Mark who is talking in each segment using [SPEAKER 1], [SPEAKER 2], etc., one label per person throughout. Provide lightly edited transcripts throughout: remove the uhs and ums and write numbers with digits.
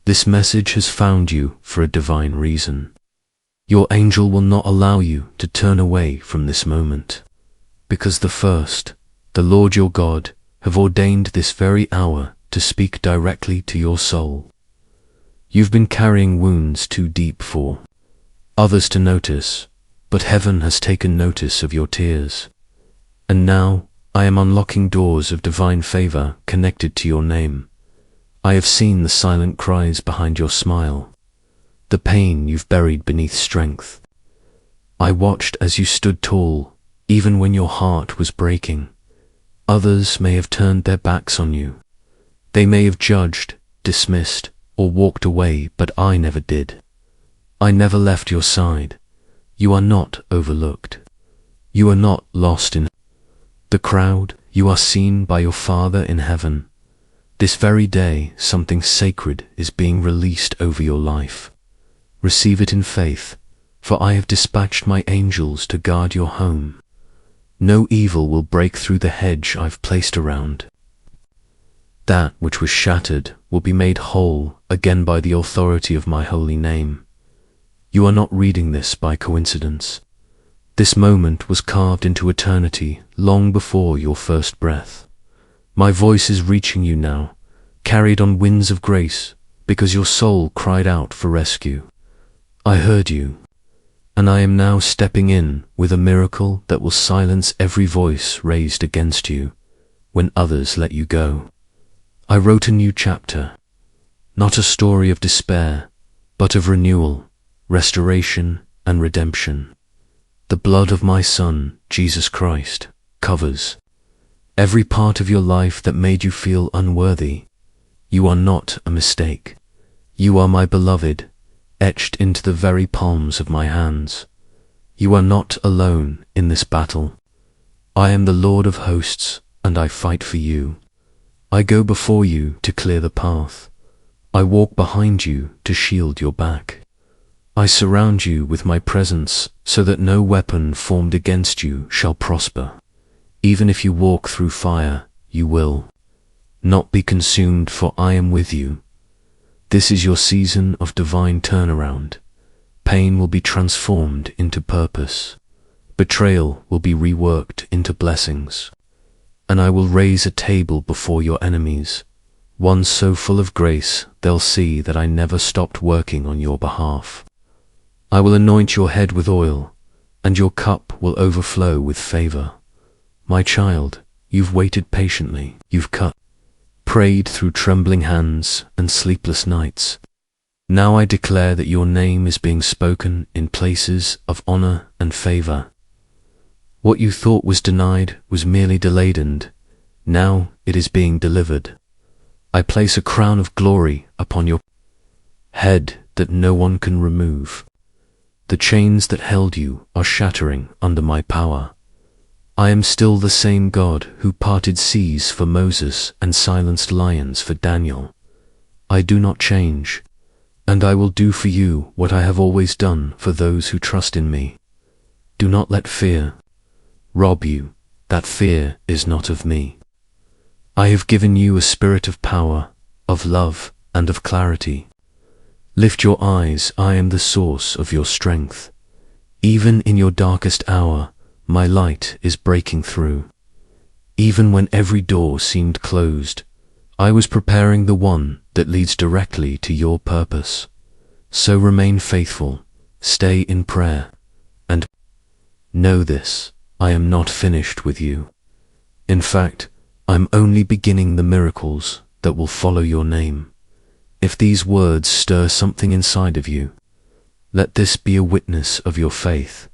[SPEAKER 1] This message has found you for a divine reason. Your angel will not allow you to turn away from this moment, because the Lord your God, have ordained this very hour to speak directly to your soul. You've been carrying wounds too deep for others to notice, but heaven has taken notice of your tears. And now I am unlocking doors of divine favor connected to your name. I have seen the silent cries behind your smile, the pain you've buried beneath strength. I watched as you stood tall, even when your heart was breaking. Others may have turned their backs on you. They may have judged, dismissed, or walked away, but I never did. I never left your side. You are not overlooked. You are not lost in the crowd. You are seen by your Father in heaven. This very day, something sacred is being released over your life. Receive it in faith, for I have dispatched my angels to guard your home. No evil will break through the hedge I've placed around. That which was shattered will be made whole again by the authority of my holy name. You are not reading this by coincidence. This moment was carved into eternity long before your first breath. My voice is reaching you now, carried on winds of grace, because your soul cried out for rescue. I heard you, and I am now stepping in with a miracle that will silence every voice raised against you when others let you go. I wrote a new chapter, not a story of despair, but of renewal, restoration, and redemption. The blood of my Son, Jesus Christ, covers every part of your life that made you feel unworthy. You are not a mistake. You are my beloved, etched into the very palms of my hands. You are not alone in this battle. I am the Lord of hosts, and I fight for you. I go before you to clear the path. I walk behind you to shield your back. I surround you with my presence so that no weapon formed against you shall prosper. Even if you walk through fire, you will not be consumed, for I am with you. This is your season of divine turnaround. Pain will be transformed into purpose. Betrayal will be reworked into blessings. And I will raise a table before your enemies, one so full of grace they'll see that I never stopped working on your behalf. I will anoint your head with oil, and your cup will overflow with favor. My child, you've waited patiently, you've prayed through trembling hands and sleepless nights. Now I declare that your name is being spoken in places of honor and favor. What you thought was denied was merely delayed, and now it is being delivered. I place a crown of glory upon your head that no one can remove. The chains that held you are shattering under my power. I am still the same God who parted seas for Moses and silenced lions for Daniel. I do not change, and I will do for you what I have always done for those who trust in me. Do not let fear rob you. That fear is not of me. I have given you a spirit of power, of love, and of clarity. Lift your eyes, I am the source of your strength. Even in your darkest hour, my light is breaking through. Even when every door seemed closed, I was preparing the one that leads directly to your purpose. So remain faithful, stay in prayer, and know this, I am not finished with you. In fact, I'm only beginning the miracles that will follow your name. If these words stir something inside of you, let this be a witness of your faith.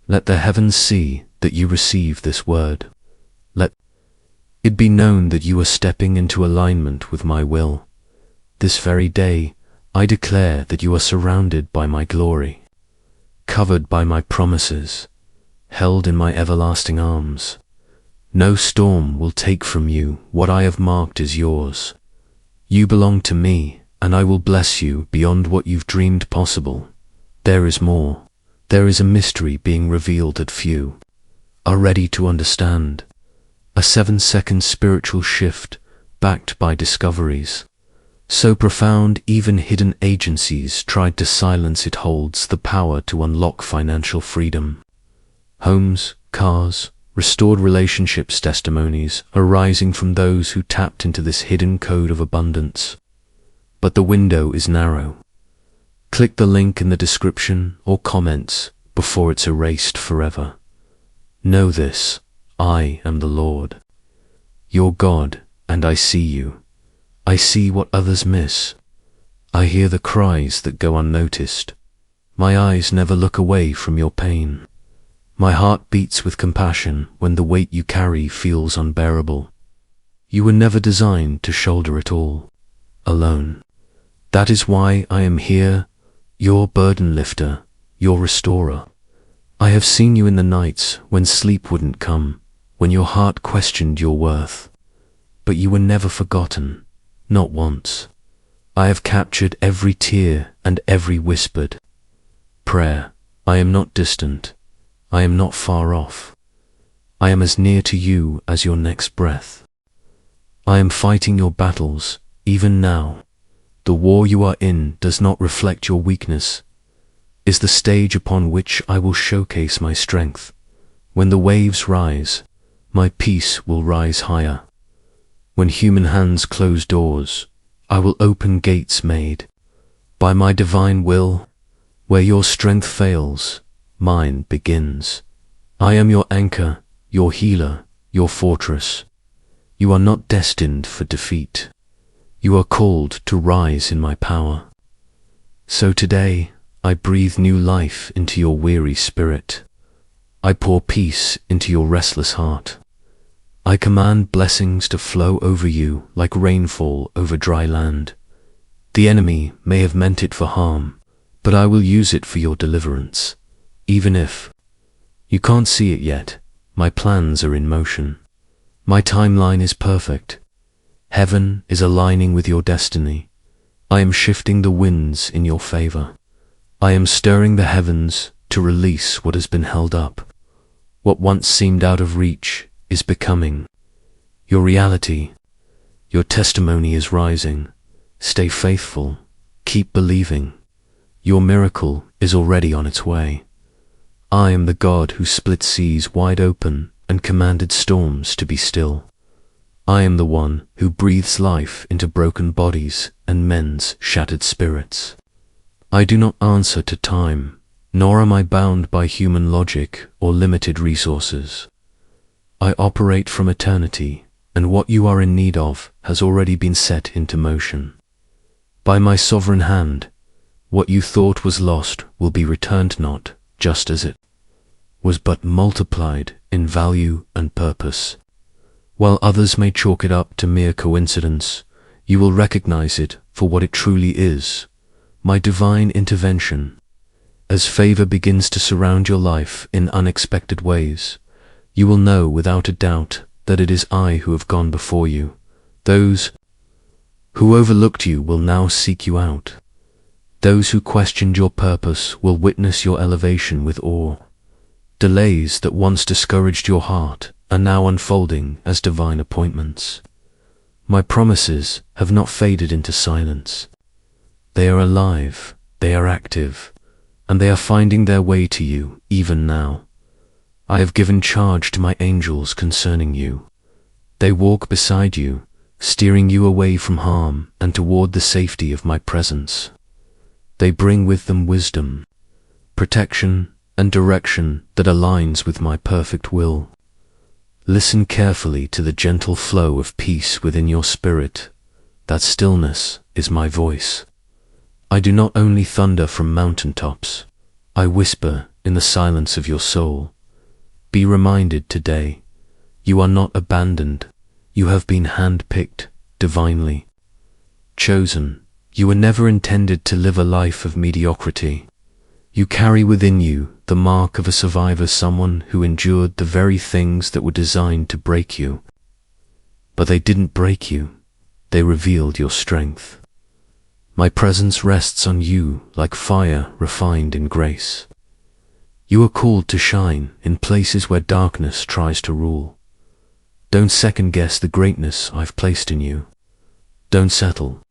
[SPEAKER 1] Let the heavens see that you receive this word. Let it be known that you are stepping into alignment with my will. This very day, I declare that you are surrounded by my glory, covered by my promises, held in my everlasting arms. No storm will take from you what I have marked as yours. You belong to me, and I will bless you beyond what you've dreamed possible. There is more. There is a mystery being revealed that few are ready to understand. A 7-second spiritual shift backed by discoveries. So profound, even hidden agencies tried to silence it, holds the power to unlock financial freedom. Homes, cars, restored relationships, testimonies are rising from those who tapped into this hidden code of abundance. But the window is narrow. Click the link in the description or comments before it's erased forever. Know this, I am the Lord, your God, and I see you. I see what others miss. I hear the cries that go unnoticed. My eyes never look away from your pain. My heart beats with compassion when the weight you carry feels unbearable. You were never designed to shoulder it all alone. That is why I am here, your burden lifter, your restorer. I have seen you in the nights when sleep wouldn't come, when your heart questioned your worth. But you were never forgotten, not once. I have captured every tear and every whispered prayer. I am not distant. I am not far off. I am as near to you as your next breath. I am fighting your battles, even now. The war you are in does not reflect your weakness, is the stage upon which I will showcase my strength. When the waves rise, my peace will rise higher. When human hands close doors, I will open gates made by my divine will. Where your strength fails, mine begins. I am your anchor, your healer, your fortress. You are not destined for defeat. You are called to rise in my power. So today, I breathe new life into your weary spirit. I pour peace into your restless heart. I command blessings to flow over you like rainfall over dry land. The enemy may have meant it for harm, but I will use it for your deliverance. Even if you can't see it yet, my plans are in motion. My timeline is perfect. Heaven is aligning with your destiny. I am shifting the winds in your favor. I am stirring the heavens to release what has been held up. What once seemed out of reach is becoming your reality. Your testimony is rising. Stay faithful. Keep believing. Your miracle is already on its way. I am the God who split seas wide open and commanded storms to be still. I am the one who breathes life into broken bodies and mends shattered spirits. I do not answer to time, nor am I bound by human logic or limited resources. I operate from eternity, and what you are in need of has already been set into motion. By my sovereign hand, what you thought was lost will be returned, not just as it was, but multiplied in value and purpose. While others may chalk it up to mere coincidence, you will recognize it for what it truly is, my divine intervention. As favor begins to surround your life in unexpected ways, you will know without a doubt that it is I who have gone before you. Those who overlooked you will now seek you out. Those who questioned your purpose will witness your elevation with awe. Delays that once discouraged your heart are now unfolding as divine appointments. My promises have not faded into silence. They are alive, they are active, and they are finding their way to you even now. I have given charge to my angels concerning you. They walk beside you, steering you away from harm and toward the safety of my presence. They bring with them wisdom, protection, and direction that aligns with my perfect will. Listen carefully to the gentle flow of peace within your spirit. That stillness is my voice. I do not only thunder from mountaintops, I whisper in the silence of your soul. Be reminded today, you are not abandoned. You have been handpicked divinely. Chosen. You were never intended to live a life of mediocrity. You carry within you the mark of a survivor, someone who endured the very things that were designed to break you. But they didn't break you. They revealed your strength. My presence rests on you like fire refined in grace. You are called to shine in places where darkness tries to rule. Don't second guess the greatness I've placed in you. Don't settle.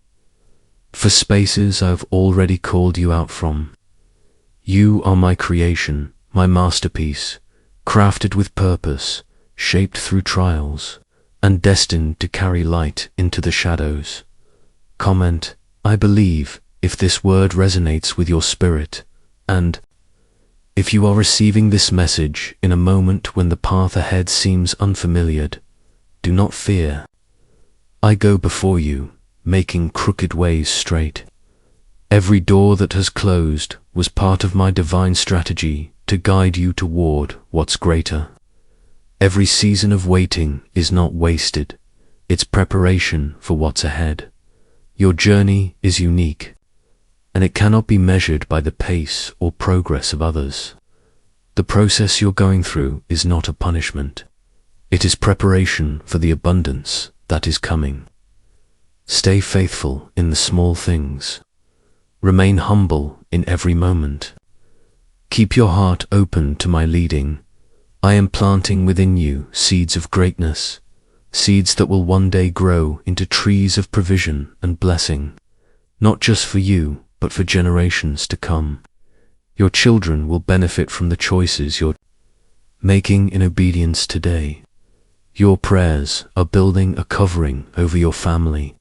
[SPEAKER 1] for spaces I have already called you out from. You are my creation, my masterpiece, crafted with purpose, shaped through trials, and destined to carry light into the shadows. Comment, I believe, if this word resonates with your spirit, and if you are receiving this message in a moment when the path ahead seems unfamiliar, do not fear. I go before you, making crooked ways straight. Every door that has closed was part of my divine strategy to guide you toward what's greater. Every season of waiting is not wasted. It's preparation for what's ahead. Your journey is unique, and it cannot be measured by the pace or progress of others. The process you're going through is not a punishment. It is preparation for the abundance that is coming. Stay faithful in the small things. Remain humble in every moment. Keep your heart open to my leading. I am planting within you seeds of greatness, seeds that will one day grow into trees of provision and blessing, not just for you, but for generations to come. Your children will benefit from the choices you're making in obedience today. Your prayers are building a covering over your family.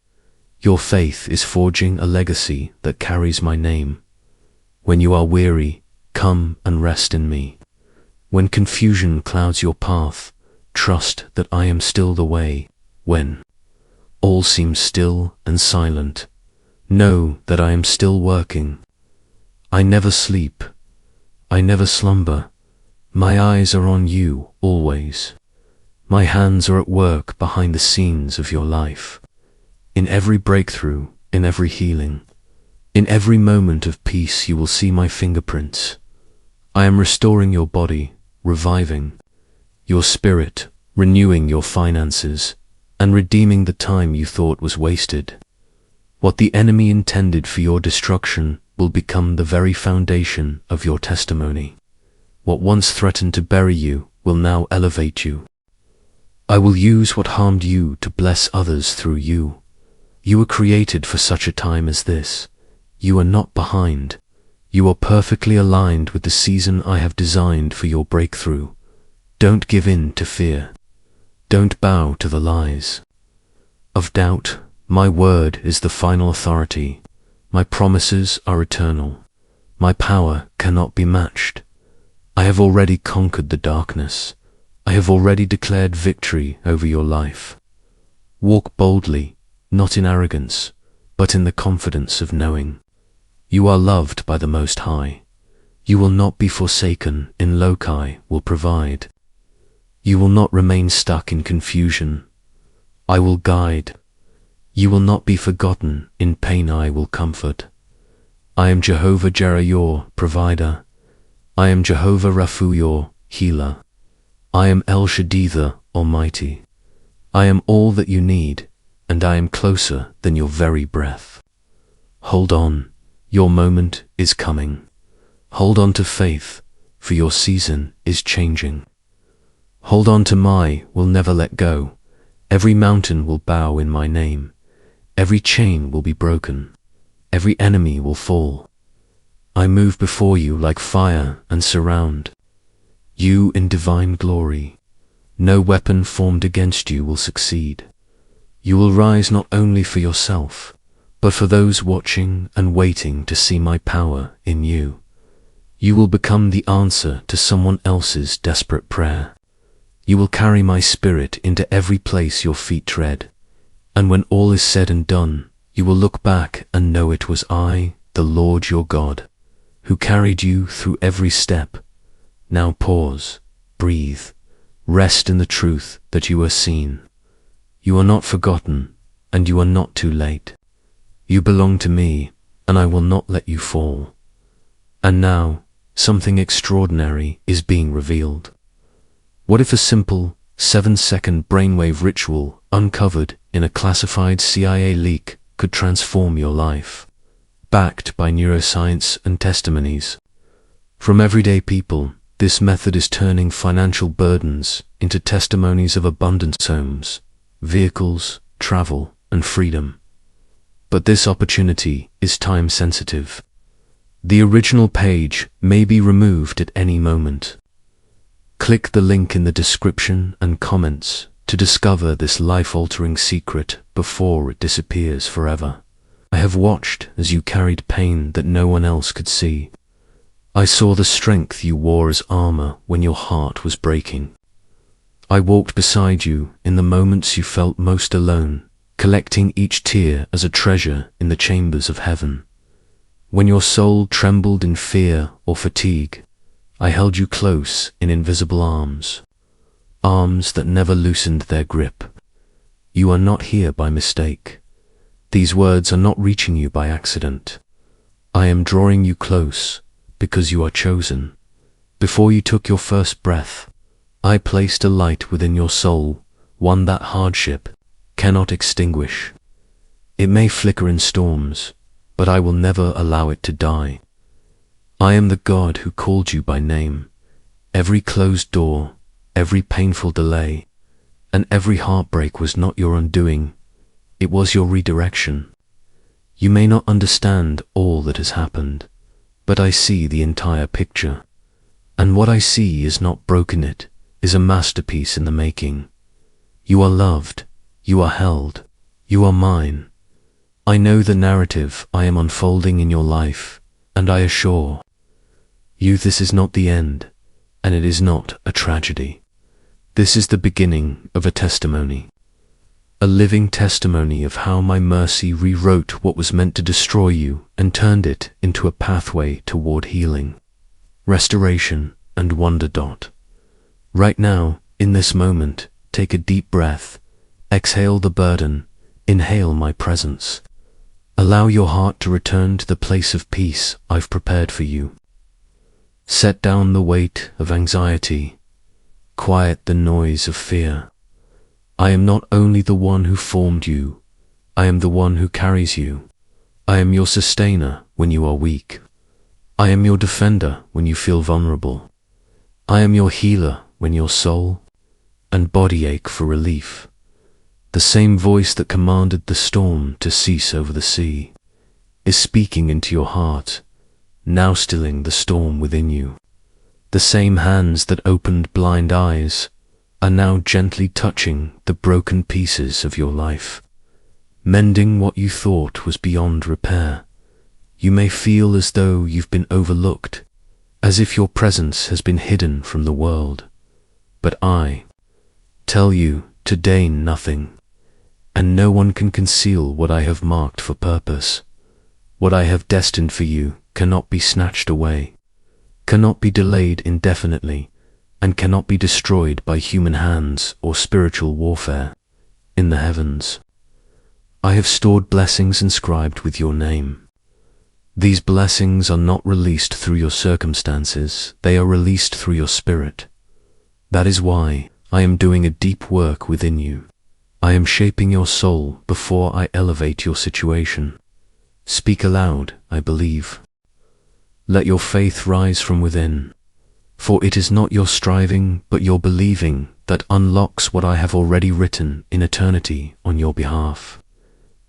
[SPEAKER 1] Your faith is forging a legacy that carries my name. When you are weary, come and rest in me. When confusion clouds your path, trust that I am still the way. When all seems still and silent, know that I am still working. I never sleep. I never slumber. My eyes are on you always. My hands are at work behind the scenes of your life. In every breakthrough, in every healing, in every moment of peace you will see my fingerprints. I am restoring your body, reviving your spirit, renewing your finances, and redeeming the time you thought was wasted. What the enemy intended for your destruction will become the very foundation of your testimony. What once threatened to bury you will now elevate you. I will use what harmed you to bless others through you. You were created for such a time as this. You are not behind. You are perfectly aligned with the season I have designed for your breakthrough. Don't give in to fear. Don't bow to the lies of doubt. My word is the final authority. My promises are eternal. My power cannot be matched. I have already conquered the darkness. I have already declared victory over your life. Walk boldly, not in arrogance, but in the confidence of knowing you are loved by the Most High. You will not be forsaken, in loci will provide. You will not remain stuck in confusion. I will guide. You will not be forgotten, in pain I will comfort. I am Jehovah Jireh, your provider. I am Jehovah Rapha, your healer. I am El Shaddai, the Almighty. I am all that you need, and I am closer than your very breath. Hold on, your moment is coming. Hold on to faith, for your season is changing. Hold on to my will never let go. Every mountain will bow in my name. Every chain will be broken. Every enemy will fall. I move before you like fire and surround you in divine glory. No weapon formed against you will succeed. You will rise not only for yourself, but for those watching and waiting to see my power in you. You will become the answer to someone else's desperate prayer. You will carry my spirit into every place your feet tread. And when all is said and done, you will look back and know it was I, the Lord your God, who carried you through every step. Now pause, breathe, rest in the truth that you are seen. You are not forgotten, and you are not too late. You belong to me, and I will not let you fall. And now, something extraordinary is being revealed. What if a simple 7-second brainwave ritual uncovered in a classified CIA leak could transform your life? Backed by neuroscience and testimonies from everyday people, this method is turning financial burdens into testimonies of abundance, homes, vehicles, travel, and freedom. But this opportunity is time sensitive. The original page may be removed at any moment. Click the link in the description and comments to discover this life-altering secret before it disappears forever. I have watched as you carried pain that no one else could see. I saw the strength you wore as armor when your heart was breaking. I walked beside you in the moments you felt most alone, collecting each tear as a treasure in the chambers of heaven. When your soul trembled in fear or fatigue, I held you close in invisible arms, arms that never loosened their grip. You are not here by mistake. These words are not reaching you by accident. I am drawing you close because you are chosen. Before you took your first breath, I placed a light within your soul, one that hardship cannot extinguish. It may flicker in storms, but I will never allow it to die. I am the God who called you by name. Every closed door, every painful delay, and every heartbreak was not your undoing. It was your redirection. You may not understand all that has happened, but I see the entire picture. And what I see is not broken, it is a masterpiece in the making. You are loved, you are held, you are mine. I know the narrative I am unfolding in your life, and I assure you this is not the end, and it is not a tragedy. This is the beginning of a testimony. A living testimony of how my mercy rewrote what was meant to destroy you and turned it into a pathway toward healing, restoration, and wonder. Right now, in this moment, take a deep breath, exhale the burden, inhale my presence. Allow your heart to return to the place of peace I've prepared for you. Set down the weight of anxiety, quiet the noise of fear. I am not only the one who formed you, I am the one who carries you. I am your sustainer when you are weak. I am your defender when you feel vulnerable. I am your healer when your soul and body ache for relief. The same voice that commanded the storm to cease over the sea is speaking into your heart, now stilling the storm within you. The same hands that opened blind eyes are now gently touching the broken pieces of your life, mending what you thought was beyond repair. You may feel as though you've been overlooked, as if your presence has been hidden from the world. But I tell you today nothing, and no one can conceal what I have marked for purpose. What I have destined for you cannot be snatched away, cannot be delayed indefinitely, and cannot be destroyed by human hands or spiritual warfare. In the heavens, I have stored blessings inscribed with your name. These blessings are not released through your circumstances, they are released through your spirit. That is why I am doing a deep work within you. I am shaping your soul before I elevate your situation. Speak aloud, I believe. Let your faith rise from within. For it is not your striving, but your believing that unlocks what I have already written in eternity on your behalf.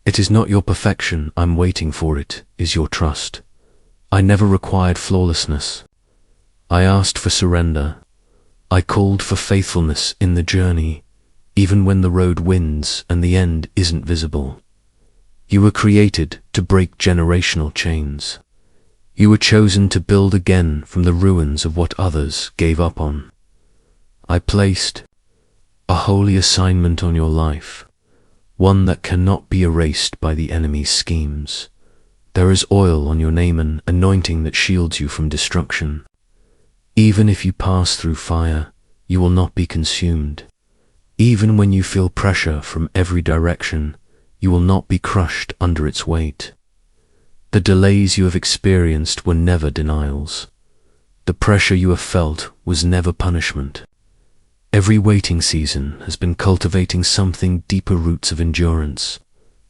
[SPEAKER 1] It is not your perfection I'm waiting for, it is your trust. I never required flawlessness. I asked for surrender. I called for faithfulness in the journey, even when the road winds and the end isn't visible. You were created to break generational chains. You were chosen to build again from the ruins of what others gave up on. I placed a holy assignment on your life, one that cannot be erased by the enemy's schemes. There is oil on your name, an anointing that shields you from destruction. Even if you pass through fire, you will not be consumed. Even when you feel pressure from every direction, you will not be crushed under its weight. The delays you have experienced were never denials. The pressure you have felt was never punishment. Every waiting season has been cultivating something deeper, roots of endurance,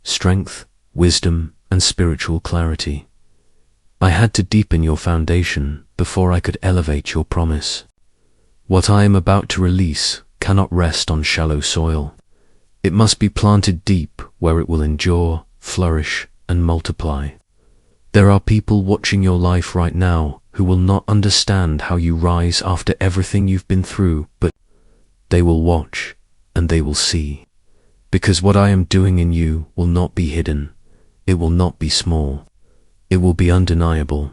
[SPEAKER 1] strength, wisdom, and spiritual clarity. I had to deepen your foundation before I could elevate your promise. What I am about to release cannot rest on shallow soil. It must be planted deep where it will endure, flourish, and multiply. There are people watching your life right now who will not understand how you rise after everything you've been through, but they will watch and they will see. Because what I am doing in you will not be hidden. It will not be small. It will be undeniable.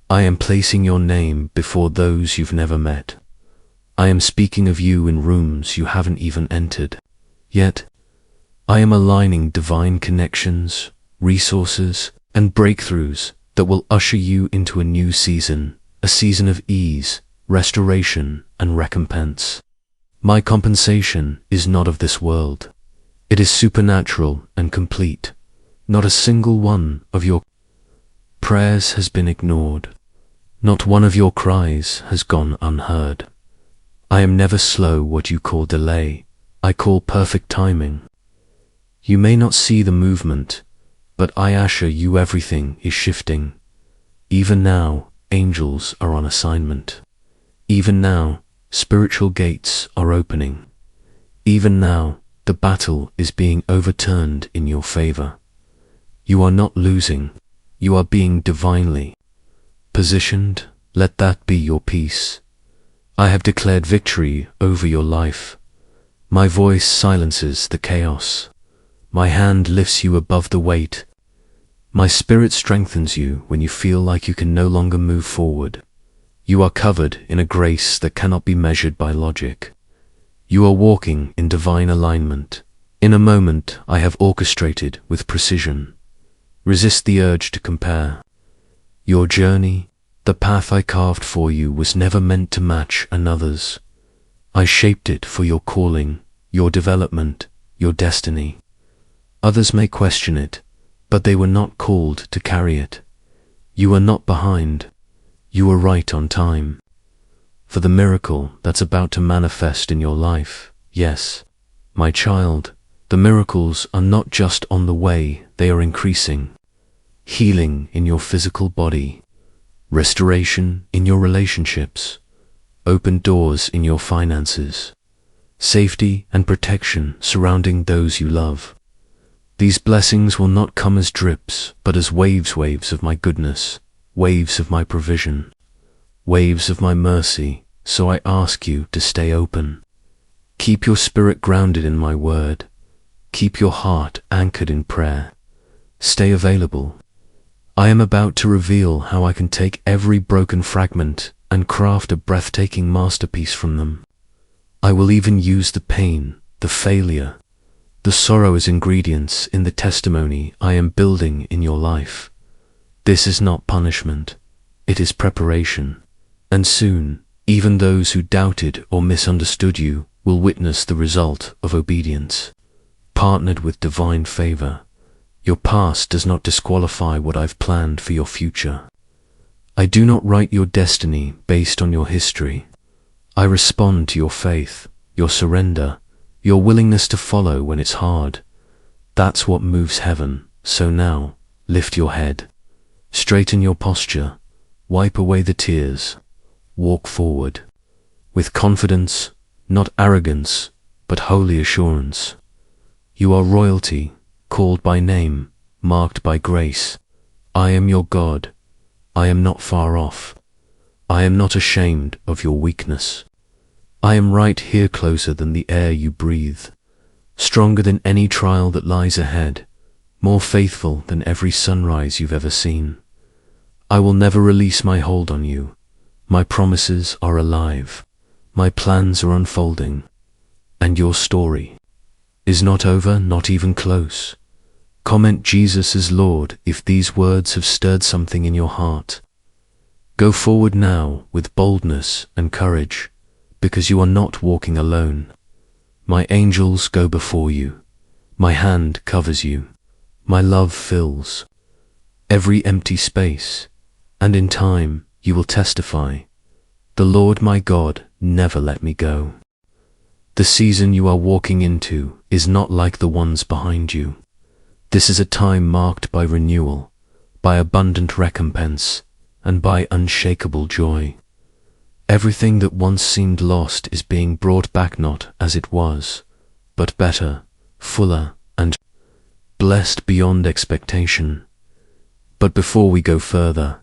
[SPEAKER 1] I am placing your name before those you've never met. I am speaking of you in rooms you haven't even entered. Yet, I am aligning divine connections, resources, and breakthroughs that will usher you into a new season, a season of ease, restoration, and recompense. My compensation is not of this world. It is supernatural and complete. Not a single one of your prayers has been ignored. Not one of your cries has gone unheard. I am never slow what you call delay. I call perfect timing. You may not see the movement, but I assure you everything is shifting. Even now, angels are on assignment. Even now, spiritual gates are opening. Even now, the battle is being overturned in your favor. You are not losing. You are being divinely positioned. Let that be your peace. I have declared victory over your life. My voice silences the chaos. My hand lifts you above the weight. My spirit strengthens you when you feel like you can no longer move forward. You are covered in a grace that cannot be measured by logic. You are walking in divine alignment. In a moment I have orchestrated with precision. Resist the urge to compare. Your journey, the path I carved for you, was never meant to match another's. I shaped it for your calling, your development, your destiny. Others may question it, but they were not called to carry it. You are not behind. You are right on time. For the miracle that's about to manifest in your life, yes, my child, the miracles are not just on the way, they are increasing. Healing in your physical body, restoration in your relationships, open doors in your finances, safety and protection surrounding those you love. These blessings will not come as drips, but as waves of my goodness, waves of my provision, waves of my mercy. So I ask you to stay open. Keep your spirit grounded in my word. Keep your heart anchored in prayer. Stay available. I am about to reveal how I can take every broken fragment and craft a breathtaking masterpiece from them. I will even use the pain, the failure, the sorrow as ingredients in the testimony I am building in your life. This is not punishment, it is preparation. And soon, even those who doubted or misunderstood you will witness the result of obedience, partnered with divine favor. Your past does not disqualify what I've planned for your future. I do not write your destiny based on your history. I respond to your faith, your surrender, your willingness to follow when it's hard. That's what moves heaven. So now, lift your head, straighten your posture, wipe away the tears, walk forward with confidence, not arrogance, but holy assurance. You are royalty, called by name, marked by grace. I am your God. I am not far off. I am not ashamed of your weakness. I am right here, closer than the air you breathe, stronger than any trial that lies ahead, more faithful than every sunrise you've ever seen. I will never release my hold on you. My promises are alive. My plans are unfolding. And your story is not over, not even close. Comment Jesus is Lord if these words have stirred something in your heart. Go forward now with boldness and courage, because you are not walking alone. My angels go before you. My hand covers you. My love fills every empty space, and in time you will testify, the Lord my God never let me go. The season you are walking into is not like the ones behind you. This is a time marked by renewal, by abundant recompense, and by unshakable joy. Everything that once seemed lost is being brought back, not as it was, but better, fuller, and blessed beyond expectation. But before we go further,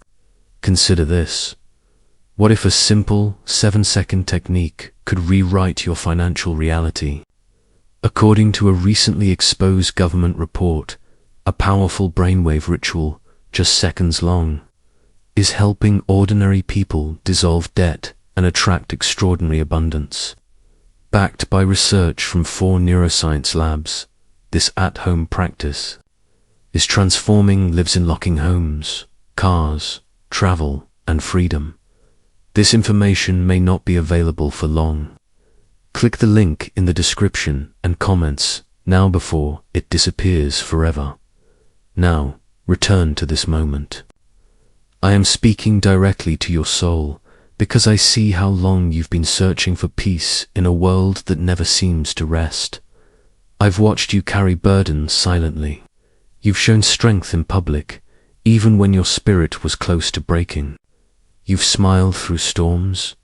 [SPEAKER 1] consider this. What if a simple 7-second technique could rewrite your financial reality? According to a recently exposed government report, a powerful brainwave ritual, just seconds long, is helping ordinary people dissolve debt and attract extraordinary abundance. Backed by research from 4 neuroscience labs, this at-home practice is transforming lives, unlocking homes, cars, travel, and freedom. This information may not be available for long. Click the link in the description and comments now before it disappears forever. Now, return to this moment. I am speaking directly to your soul because I see how long you've been searching for peace in a world that never seems to rest. I've watched you carry burdens silently. You've shown strength in public, even when your spirit was close to breaking. You've smiled through storms,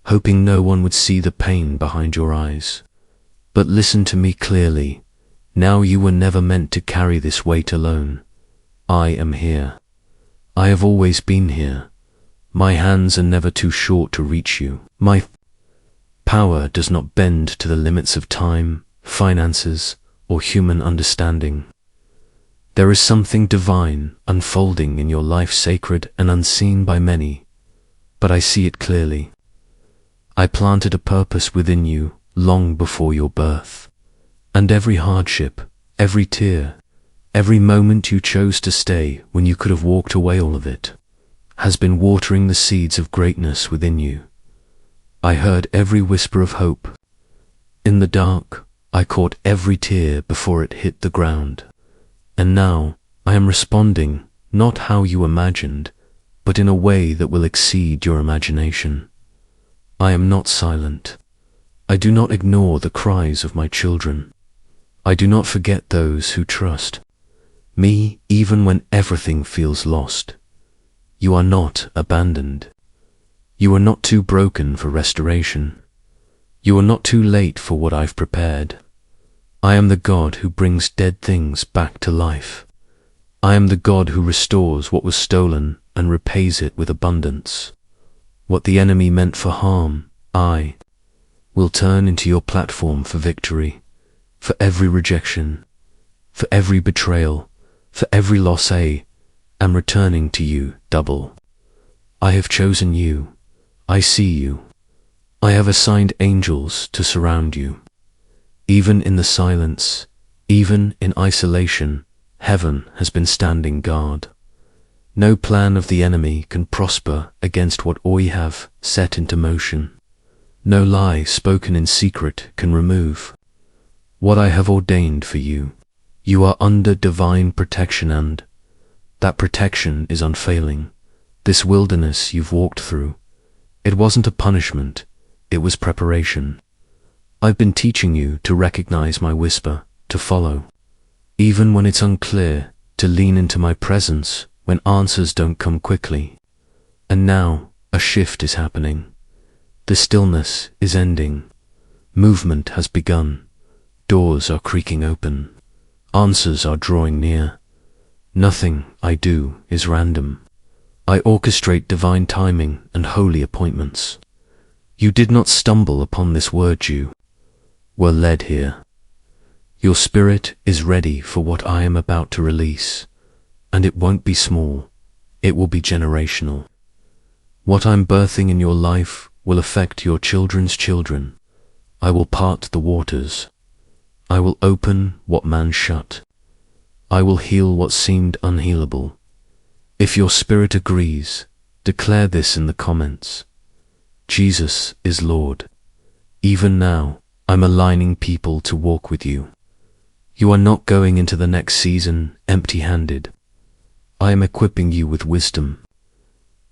[SPEAKER 1] hoping no one would see the pain behind your eyes. But listen to me clearly. Now you were never meant to carry this weight alone. I am here. I have always been here. My hands are never too short to reach you. My power does not bend to the limits of time, finances, or human understanding. There is something divine unfolding in your life, sacred and unseen by many, but I see it clearly. I planted a purpose within you long before your birth, and every hardship, every tear, every moment you chose to stay when you could have walked away, all of it has been watering the seeds of greatness within you. I heard every whisper of hope. In the dark, I caught every tear before it hit the ground. And now, I am responding, not how you imagined, but in a way that will exceed your imagination. I am not silent. I do not ignore the cries of my children. I do not forget those who trust me even when everything feels lost. You are not abandoned. You are not too broken for restoration. You are not too late for what I've prepared. I am the God who brings dead things back to life. I am the God who restores what was stolen and repays it with abundance. What the enemy meant for harm, I will turn into your platform for victory. For every rejection, for every betrayal, for every loss, I am returning to you double. I have chosen you. I see you. I have assigned angels to surround you. Even in the silence, even in isolation, heaven has been standing guard. No plan of the enemy can prosper against what I have set into motion. No lie spoken in secret can remove what I have ordained for you. You are under divine protection, and that protection is unfailing. This wilderness you've walked through, it wasn't a punishment, it was preparation. I've been teaching you to recognize my whisper, to follow, even when it's unclear, to lean into my presence when answers don't come quickly. And now, a shift is happening. The stillness is ending. Movement has begun. Doors are creaking open. Answers are drawing near. Nothing I do is random. I orchestrate divine timing and holy appointments. You did not stumble upon this word, you were led here. Your spirit is ready for what I am about to release, and it won't be small, it will be generational. What I'm birthing in your life will affect your children's children. I will part the waters. I will open what man shut. I will heal what seemed unhealable. If your spirit agrees, declare this in the comments. Jesus is Lord. Even now, I'm aligning people to walk with you. You are not going into the next season empty-handed. I am equipping you with wisdom.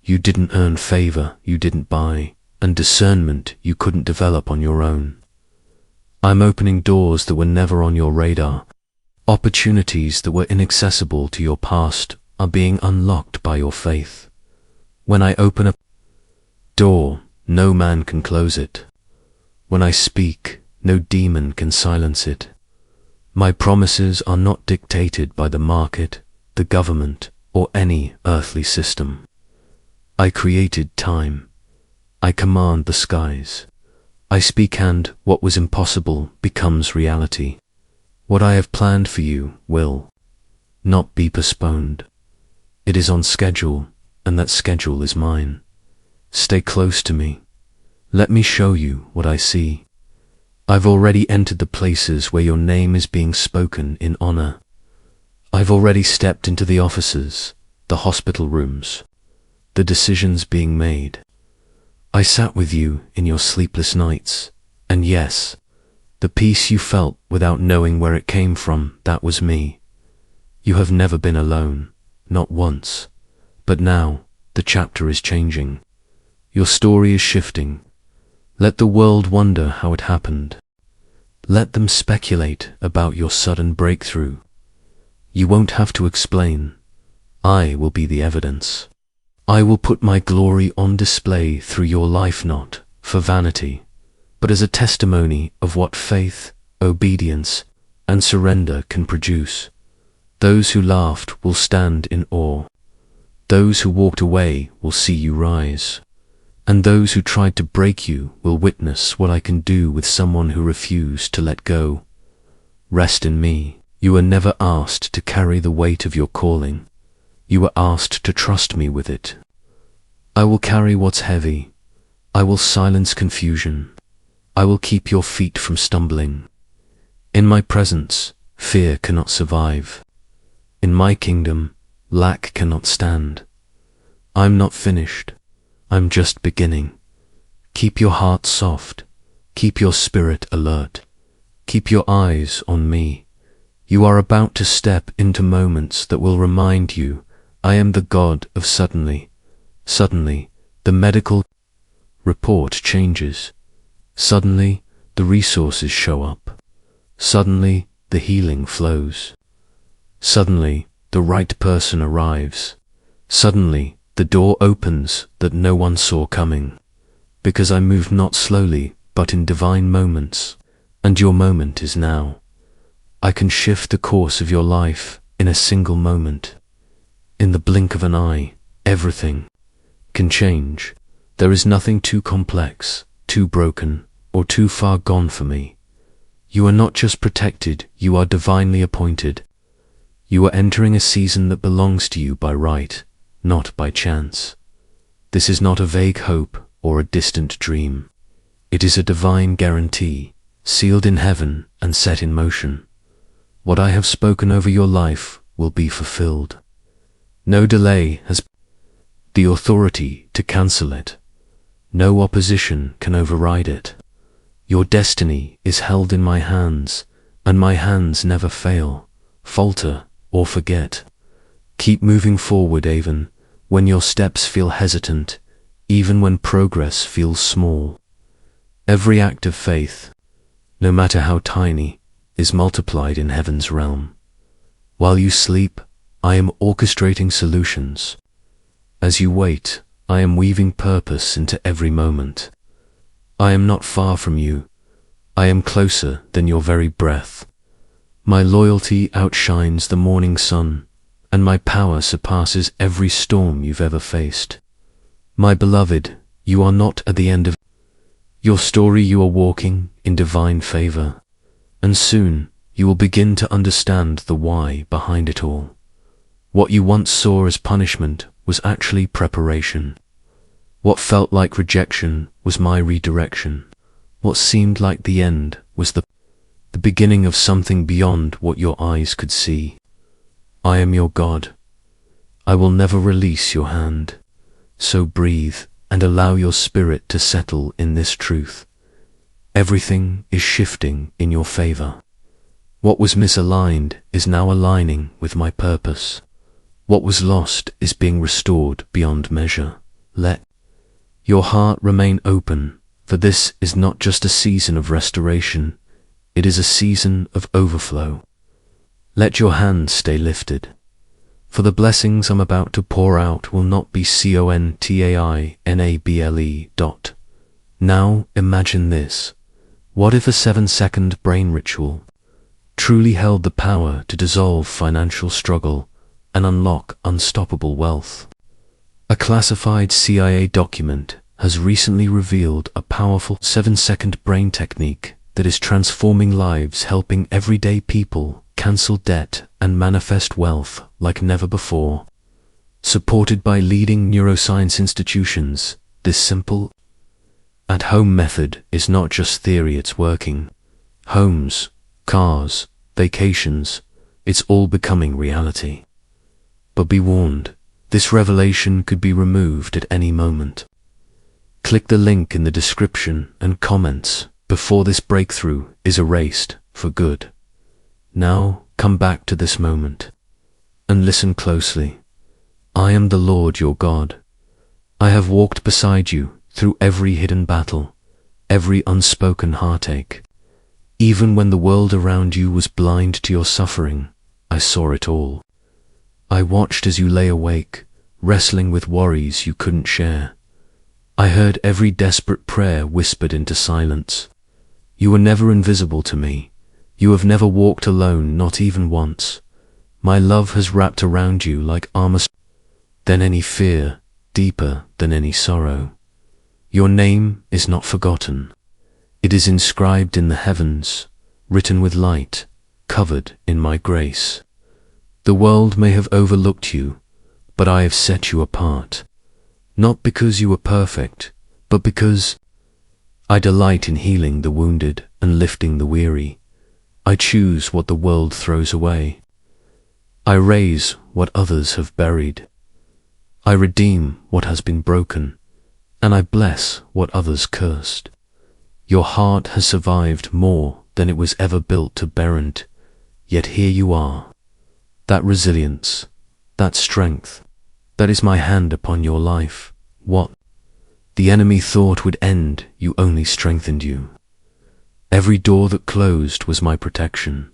[SPEAKER 1] You didn't earn favor you didn't buy, and discernment you couldn't develop on your own. I'm opening doors that were never on your radar. Opportunities that were inaccessible to your past are being unlocked by your faith. When I open a door, no man can close it. When I speak, no demon can silence it. My promises are not dictated by the market, the government, or any earthly system. I created time. I command the skies. I speak, and what was impossible becomes reality. What I have planned for you will not be postponed. It is on schedule, and that schedule is mine. Stay close to me. Let me show you what I see. I've already entered the places where your name is being spoken in honor. I've already stepped into the offices, the hospital rooms, the decisions being made. I sat with you in your sleepless nights, and yes, the peace you felt without knowing where it came from, that was me. You have never been alone, not once. But now, the chapter is changing. Your story is shifting. Let the world wonder how it happened. Let them speculate about your sudden breakthrough. You won't have to explain. I will be the evidence. I will put my glory on display through your life, not for vanity, but as a testimony of what faith, obedience, and surrender can produce. Those who laughed will stand in awe. Those who walked away will see you rise. And those who tried to break you will witness what I can do with someone who refused to let go. Rest in me. You were never asked to carry the weight of your calling. You were asked to trust me with it. I will carry what's heavy. I will silence confusion. I will keep your feet from stumbling. In my presence, fear cannot survive. In my kingdom, lack cannot stand. I'm not finished. I'm just beginning. Keep your heart soft. Keep your spirit alert. Keep your eyes on me. You are about to step into moments that will remind you I am the God of suddenly. Suddenly, the medical report changes. Suddenly, the resources show up. Suddenly, the healing flows. Suddenly, the right person arrives. Suddenly, the door opens that no one saw coming. Because I move not slowly, but in divine moments, and your moment is now. I can shift the course of your life in a single moment. In the blink of an eye, everything can change. There is nothing too complex, too broken, or too far gone for me. You are not just protected, you are divinely appointed. You are entering a season that belongs to you by right, not by chance. This is not a vague hope or a distant dream. It is a divine guarantee, sealed in heaven and set in motion. What I have spoken over your life will be fulfilled. No delay has the authority to cancel it. No opposition can override it. Your destiny is held in my hands, and my hands never fail, falter, or forget. Keep moving forward even when your steps feel hesitant, even when progress feels small. Every act of faith, no matter how tiny, is multiplied in heaven's realm. While you sleep, I am orchestrating solutions. As you wait, I am weaving purpose into every moment. I am not far from you. I am closer than your very breath. My loyalty outshines the morning sun, and my power surpasses every storm you've ever faced. My beloved, you are not at the end of your story. You are walking in divine favor, and soon you will begin to understand the why behind it all. What you once saw as punishment was actually preparation. What felt like rejection was my redirection. What seemed like the end was the beginning of something beyond what your eyes could see. I am your God. I will never release your hand. So breathe and allow your spirit to settle in this truth. Everything is shifting in your favor. What was misaligned is now aligning with my purpose. What was lost is being restored beyond measure. Let your heart remain open, for this is not just a season of restoration, it is a season of overflow. Let your hands stay lifted, for the blessings I'm about to pour out will not be containable. Now imagine this. What if a 7-second brain ritual truly held the power to dissolve financial struggle and unlock unstoppable wealth. A classified CIA document has recently revealed a powerful 7-second brain technique that is transforming lives, helping everyday people cancel debt and manifest wealth like never before. Supported by leading neuroscience institutions, this simple at-home method is not just theory, it's working. Homes, cars, vacations, it's all becoming reality. But be warned, this revelation could be removed at any moment. Click the link in the description and comments before this breakthrough is erased for good. Now come back to this moment and listen closely. I am the Lord your God. I have walked beside you through every hidden battle, every unspoken heartache. Even when the world around you was blind to your suffering, I saw it all. I watched as you lay awake, wrestling with worries you couldn't share. I heard every desperate prayer whispered into silence. You were never invisible to me. You have never walked alone, not even once. My love has wrapped around you like armor than any fear, deeper than any sorrow. Your name is not forgotten. It is inscribed in the heavens, written with light, covered in my grace. The world may have overlooked you, but I have set you apart. Not because you were perfect, but because I delight in healing the wounded and lifting the weary. I choose what the world throws away. I raise what others have buried. I redeem what has been broken, and I bless what others cursed. Your heart has survived more than it was ever built to bear, yet here you are. That resilience, that strength, that is my hand upon your life. What the enemy thought would end, you only strengthened you. Every door that closed was my protection.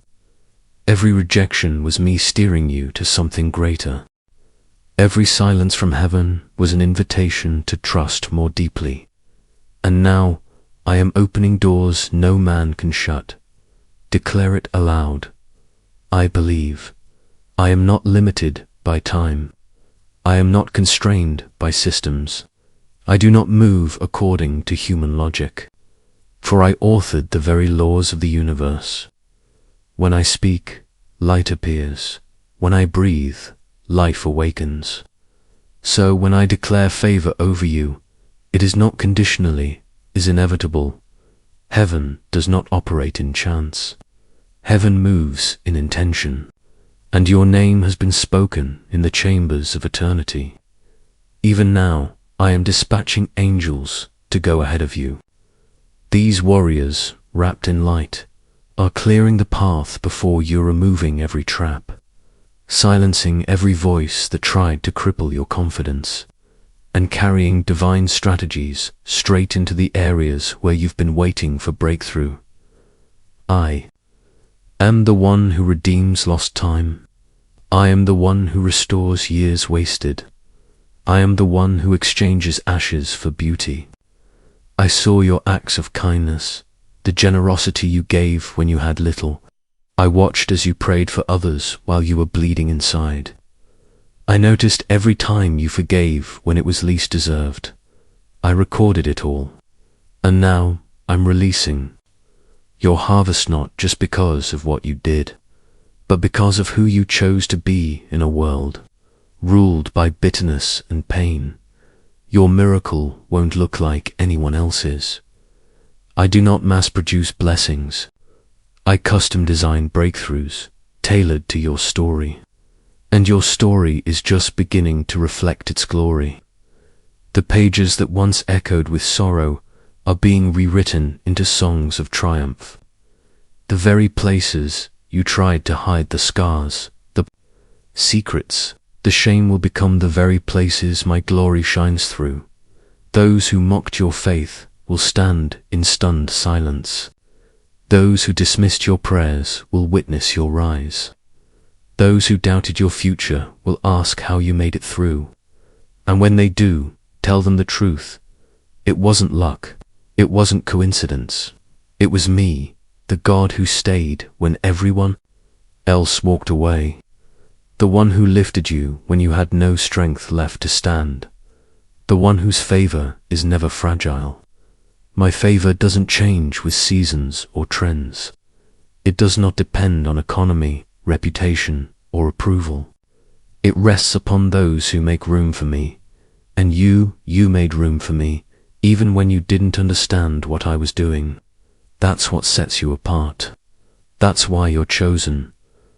[SPEAKER 1] Every rejection was me steering you to something greater. Every silence from heaven was an invitation to trust more deeply. And now I am opening doors no man can shut. Declare it aloud. I believe. I am not limited by time. I am not constrained by systems. I do not move according to human logic, for I authored the very laws of the universe. When I speak, light appears. When I breathe, life awakens. So when I declare favor over you, it is not conditionally, is inevitable. Heaven does not operate in chance. Heaven moves in intention, and your name has been spoken in the chambers of eternity. Even now, I am dispatching angels to go ahead of you. These warriors, wrapped in light, are clearing the path before you, removing every trap, silencing every voice that tried to cripple your confidence, and carrying divine strategies straight into the areas where you've been waiting for breakthrough. I am the one who redeems lost time. I am the one who restores years wasted. I am the one who exchanges ashes for beauty. I saw your acts of kindness, the generosity you gave when you had little. I watched as you prayed for others while you were bleeding inside. I noticed every time you forgave when it was least deserved. I recorded it all. And now I'm releasing your harvest, not just because of what you did, but because of who you chose to be in a world ruled by bitterness and pain. Your miracle won't look like anyone else's. I do not mass-produce blessings. I custom-design breakthroughs tailored to your story. And your story is just beginning to reflect its glory. The pages that once echoed with sorrow are being rewritten into songs of triumph. The very places you tried to hide the scars, the secrets, the shame will become the very places my glory shines through. Those who mocked your faith will stand in stunned silence. Those who dismissed your prayers will witness your rise. Those who doubted your future will ask how you made it through. And when they do, tell them the truth. It wasn't luck. It wasn't coincidence. It was me, the God who stayed when everyone else walked away, the one who lifted you when you had no strength left to stand, the one whose favor is never fragile. My favor doesn't change with seasons or trends. It does not depend on economy, reputation, or approval. It rests upon those who make room for me, and you made room for me, even when you didn't understand what I was doing. That's what sets you apart. That's why you're chosen.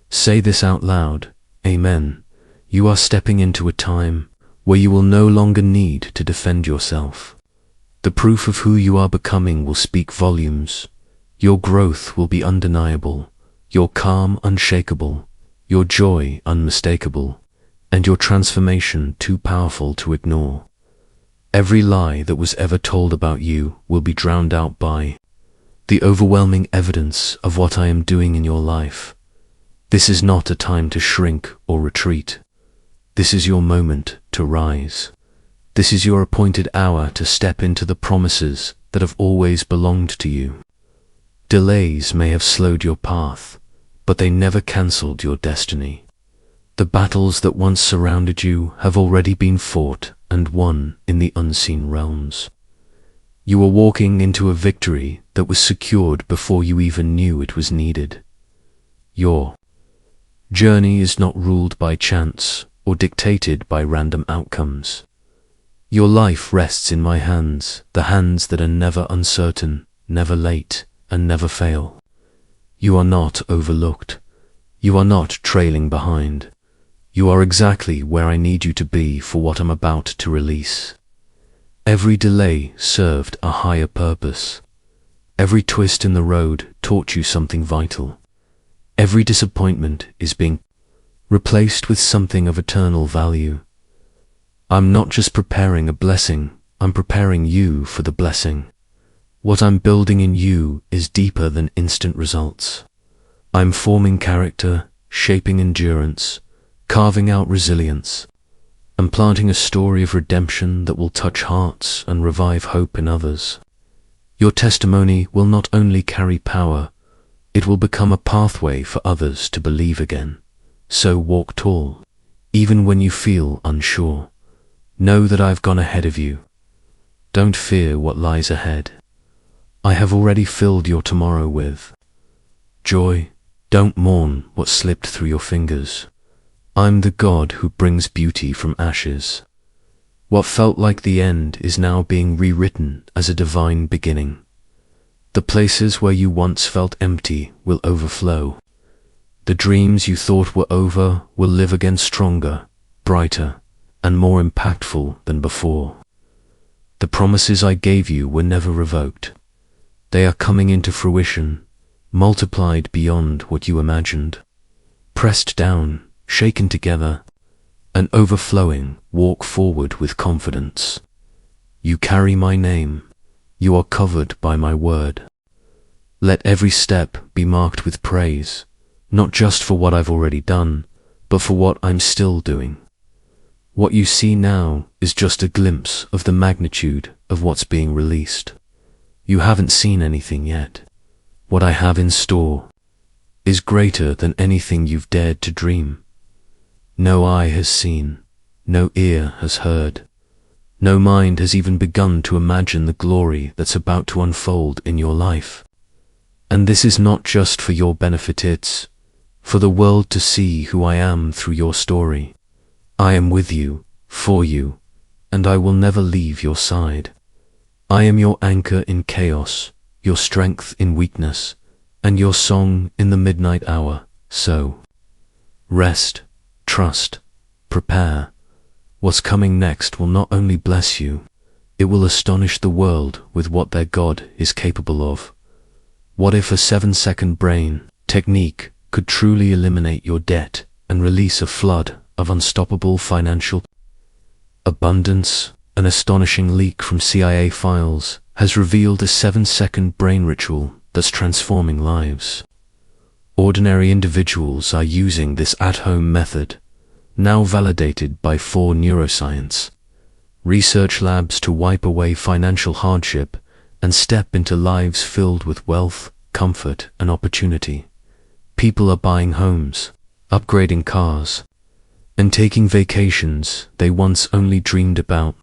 [SPEAKER 1] Say this out loud. Amen. You are stepping into a time where you will no longer need to defend yourself. The proof of who you are becoming will speak volumes. Your growth will be undeniable, your calm unshakable, your joy unmistakable, and your transformation too powerful to ignore. Every lie that was ever told about you will be drowned out by the overwhelming evidence of what I am doing in your life. This is not a time to shrink or retreat. This is your moment to rise. This is your appointed hour to step into the promises that have always belonged to you. Delays may have slowed your path, but they never cancelled your destiny. The battles that once surrounded you have already been fought and won in the unseen realms. You are walking into a victory that was secured before you even knew it was needed. Your journey is not ruled by chance or dictated by random outcomes. Your life rests in my hands, the hands that are never uncertain, never late, and never fail. You are not overlooked. You are not trailing behind. You are exactly where I need you to be for what I'm about to release. Every delay served a higher purpose. Every twist in the road taught you something vital. Every disappointment is being replaced with something of eternal value. I'm not just preparing a blessing, I'm preparing you for the blessing. What I'm building in you is deeper than instant results. I'm forming character, shaping endurance, carving out resilience, and planting a story of redemption that will touch hearts and revive hope in others. Your testimony will not only carry power, it will become a pathway for others to believe again. So walk tall, even when you feel unsure. Know that I've gone ahead of you. Don't fear what lies ahead. I have already filled your tomorrow with joy. Don't mourn what slipped through your fingers. I'm the God who brings beauty from ashes. What felt like the end is now being rewritten as a divine beginning. The places where you once felt empty will overflow. The dreams you thought were over will live again stronger, brighter, and more impactful than before. The promises I gave you were never revoked. They are coming into fruition, multiplied beyond what you imagined. Pressed down, shaken together, and overflowing, walk forward with confidence. You carry my name. You are covered by my word. Let every step be marked with praise, not just for what I've already done, but for what I'm still doing. What you see now is just a glimpse of the magnitude of what's being released. You haven't seen anything yet. What I have in store is greater than anything you've dared to dream. No eye has seen, no ear has heard, no mind has even begun to imagine the glory that's about to unfold in your life. And this is not just for your benefit, it's for the world to see who I am through your story. I am with you, for you, and I will never leave your side. I am your anchor in chaos, your strength in weakness, and your song in the midnight hour. So, rest, trust, prepare. What's coming next will not only bless you, it will astonish the world with what their God is capable of. What if a 7-second brain technique could truly eliminate your debt and release a flood of unstoppable financial abundance? An astonishing leak from CIA files has revealed a 7-second brain ritual that's transforming lives. Ordinary individuals are using this at-home method, now validated by 4 neuroscience research labs, to wipe away financial hardship and step into lives filled with wealth, comfort and opportunity. People are buying homes, upgrading cars, and taking vacations they once only dreamed about.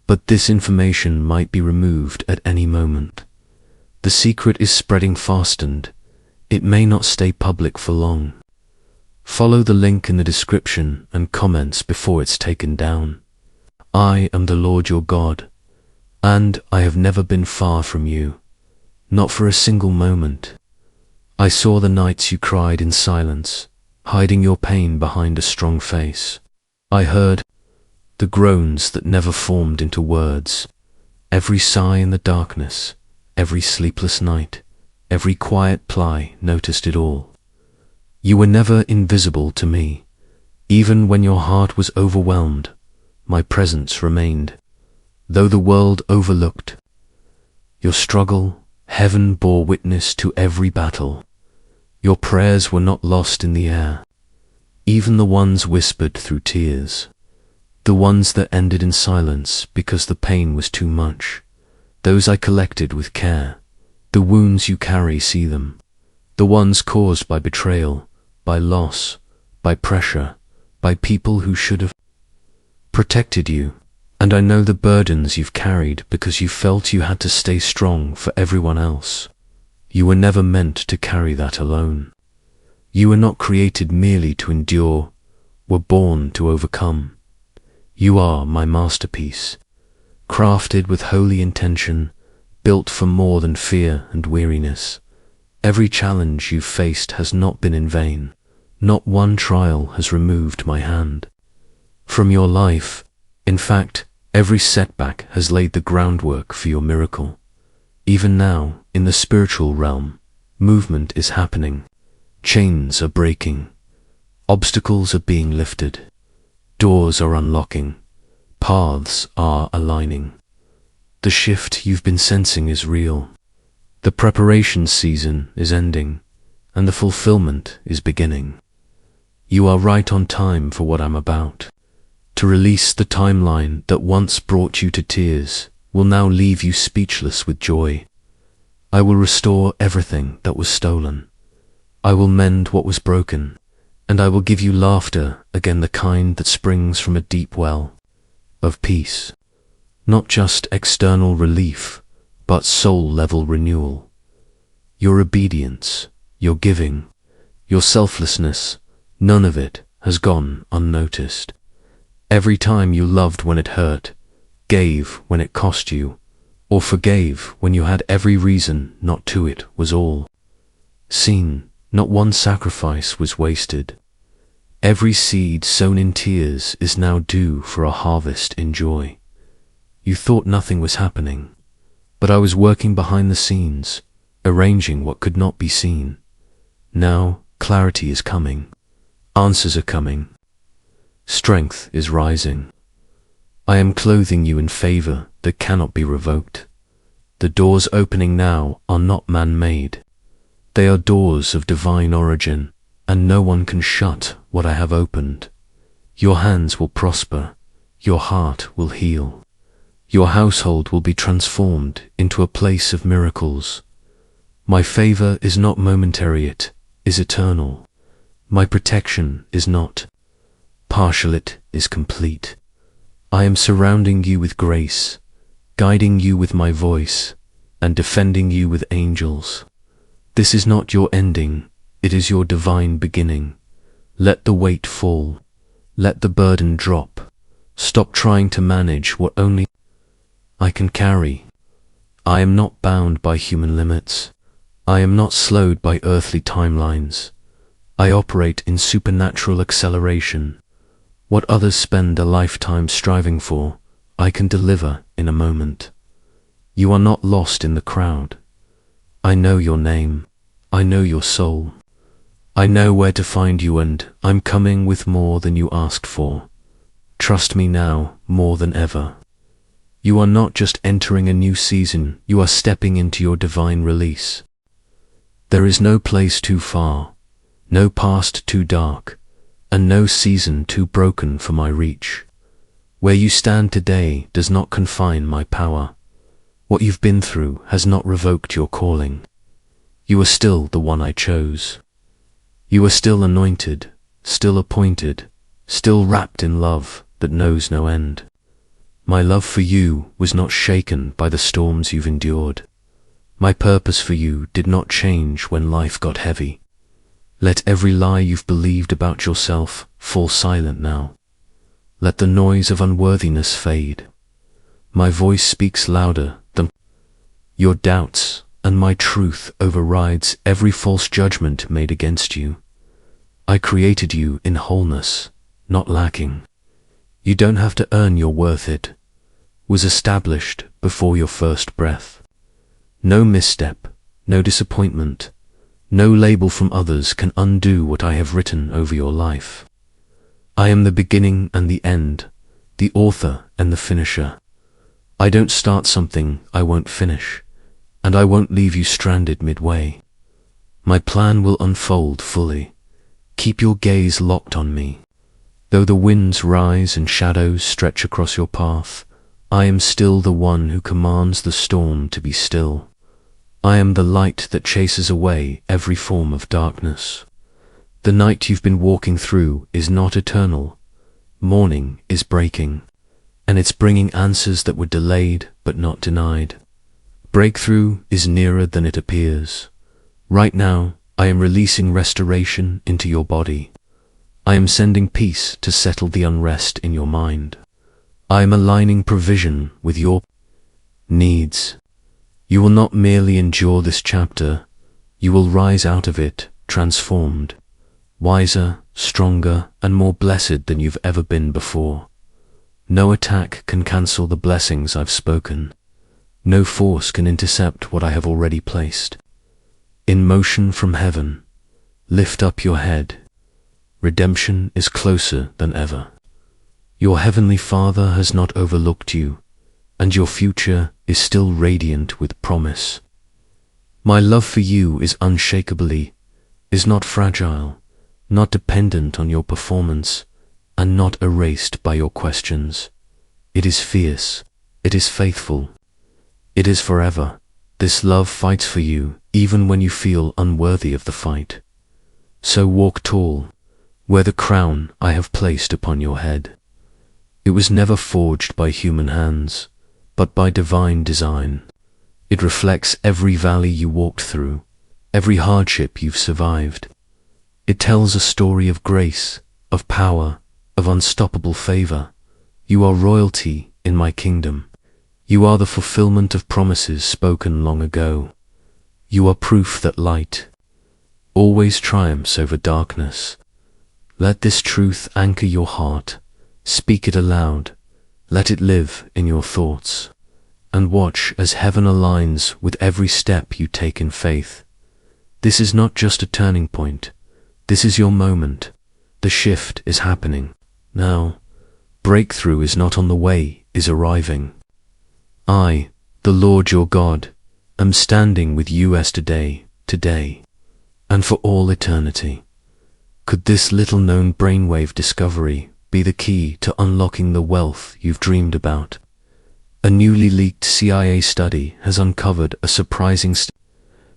[SPEAKER 1] But this information might be removed at any moment. The secret is spreading fast and it may not stay public for long. Follow the link in the description and comments before it's taken down. I am the Lord your God, and I have never been far from you, not for a single moment. I saw the nights you cried in silence, hiding your pain behind a strong face. I heard the groans that never formed into words, every sigh in the darkness, every sleepless night, every quiet ply noticed it all. You were never invisible to me. Even when your heart was overwhelmed, my presence remained. Though the world overlooked your struggle, heaven bore witness to every battle. Your prayers were not lost in the air, even the ones whispered through tears. The ones that ended in silence because the pain was too much. Those I collected with care. The wounds you carry, see them. The ones caused by betrayal, by loss, by pressure, by people who should have protected you. And I know the burdens you've carried because you felt you had to stay strong for everyone else. You were never meant to carry that alone. You were not created merely to endure, were born to overcome. You are my masterpiece, crafted with holy intention, built for more than fear and weariness. Every challenge you've faced has not been in vain. Not one trial has removed my hand from your life. In fact, every setback has laid the groundwork for your miracle. Even now, in the spiritual realm, movement is happening. Chains are breaking. Obstacles are being lifted. Doors are unlocking. Paths are aligning. The shift you've been sensing is real. The preparation season is ending, and the fulfillment is beginning. You are right on time for what I'm about to release. The timeline that once brought you to tears will now leave you speechless with joy. I will restore everything that was stolen. I will mend what was broken, and I will give you laughter again, the kind that springs from a deep well of peace. Not just external relief, but soul-level renewal. Your obedience, your giving, your selflessness, none of it has gone unnoticed. Every time you loved when it hurt, gave when it cost you, or forgave when you had every reason not to, it was all seen. Not one sacrifice was wasted. Every seed sown in tears is now due for a harvest in joy. You thought nothing was happening, but I was working behind the scenes, arranging what could not be seen. Now clarity is coming. Answers are coming. Strength is rising. I am clothing you in favor that cannot be revoked. The doors opening now are not man-made. They are doors of divine origin, and no one can shut what I have opened. Your hands will prosper. Your heart will heal. Your household will be transformed into a place of miracles. My favor is not momentary, it is eternal. My protection is not partial, it is complete. I am surrounding you with grace, guiding you with my voice, and defending you with angels. This is not your ending, it is your divine beginning. Let the weight fall. Let the burden drop. Stop trying to manage what only I can carry. I am not bound by human limits. I am not slowed by earthly timelines. I operate in supernatural acceleration. What others spend a lifetime striving for, I can deliver in a moment. You are not lost in the crowd. I know your name. I know your soul. I know where to find you, and I'm coming with more than you asked for. Trust me now more than ever. You are not just entering a new season, you are stepping into your divine release. There is no place too far, no past too dark, and no season too broken for my reach. Where you stand today does not confine my power. What you've been through has not revoked your calling. You are still the one I chose. You are still anointed, still appointed, still wrapped in love that knows no end. My love for you was not shaken by the storms you've endured. My purpose for you did not change when life got heavy. Let every lie you've believed about yourself fall silent now. Let the noise of unworthiness fade. My voice speaks louder than your doubts, and my truth overrides every false judgment made against you. I created you in wholeness, not lacking. You don't have to earn your worth. It was established before your first breath. No misstep, no disappointment, no label from others can undo what I have written over your life. I am the beginning and the end, the author and the finisher. I don't start something I won't finish, and I won't leave you stranded midway. My plan will unfold fully. Keep your gaze locked on me. Though the winds rise and shadows stretch across your path, I am still the one who commands the storm to be still. I am the light that chases away every form of darkness. The night you've been walking through is not eternal. Morning is breaking, and it's bringing answers that were delayed but not denied. Breakthrough is nearer than it appears. Right now, I am releasing restoration into your body. I am sending peace to settle the unrest in your mind. I am aligning provision with your needs. You will not merely endure this chapter, you will rise out of it transformed, wiser, stronger, and more blessed than you've ever been before. No attack can cancel the blessings I've spoken. No force can intercept what I have already placed. In motion from heaven, lift up your head. Redemption is closer than ever. Your heavenly Father has not overlooked you, and your future is still radiant with promise. My love for you is unshakably, is not fragile, not dependent on your performance, and not erased by your questions. It is fierce, it is faithful, it is forever. This love fights for you even when you feel unworthy of the fight. So walk tall, wear the crown I have placed upon your head. It was never forged by human hands, but by divine design. It reflects every valley you walked through, every hardship you've survived. It tells a story of grace, of power, of unstoppable favor. You are royalty in my kingdom. You are the fulfillment of promises spoken long ago. You are proof that light always triumphs over darkness. Let this truth anchor your heart. Speak it aloud. Let it live in your thoughts. And watch as heaven aligns with every step you take in faith. This is not just a turning point. This is your moment. The shift is happening. Now, breakthrough is not on the way, is arriving. I, the Lord your God, am standing with you as today, and for all eternity. Could this little-known brainwave discovery be the key to unlocking the wealth you've dreamed about? A newly leaked CIA study has uncovered a surprising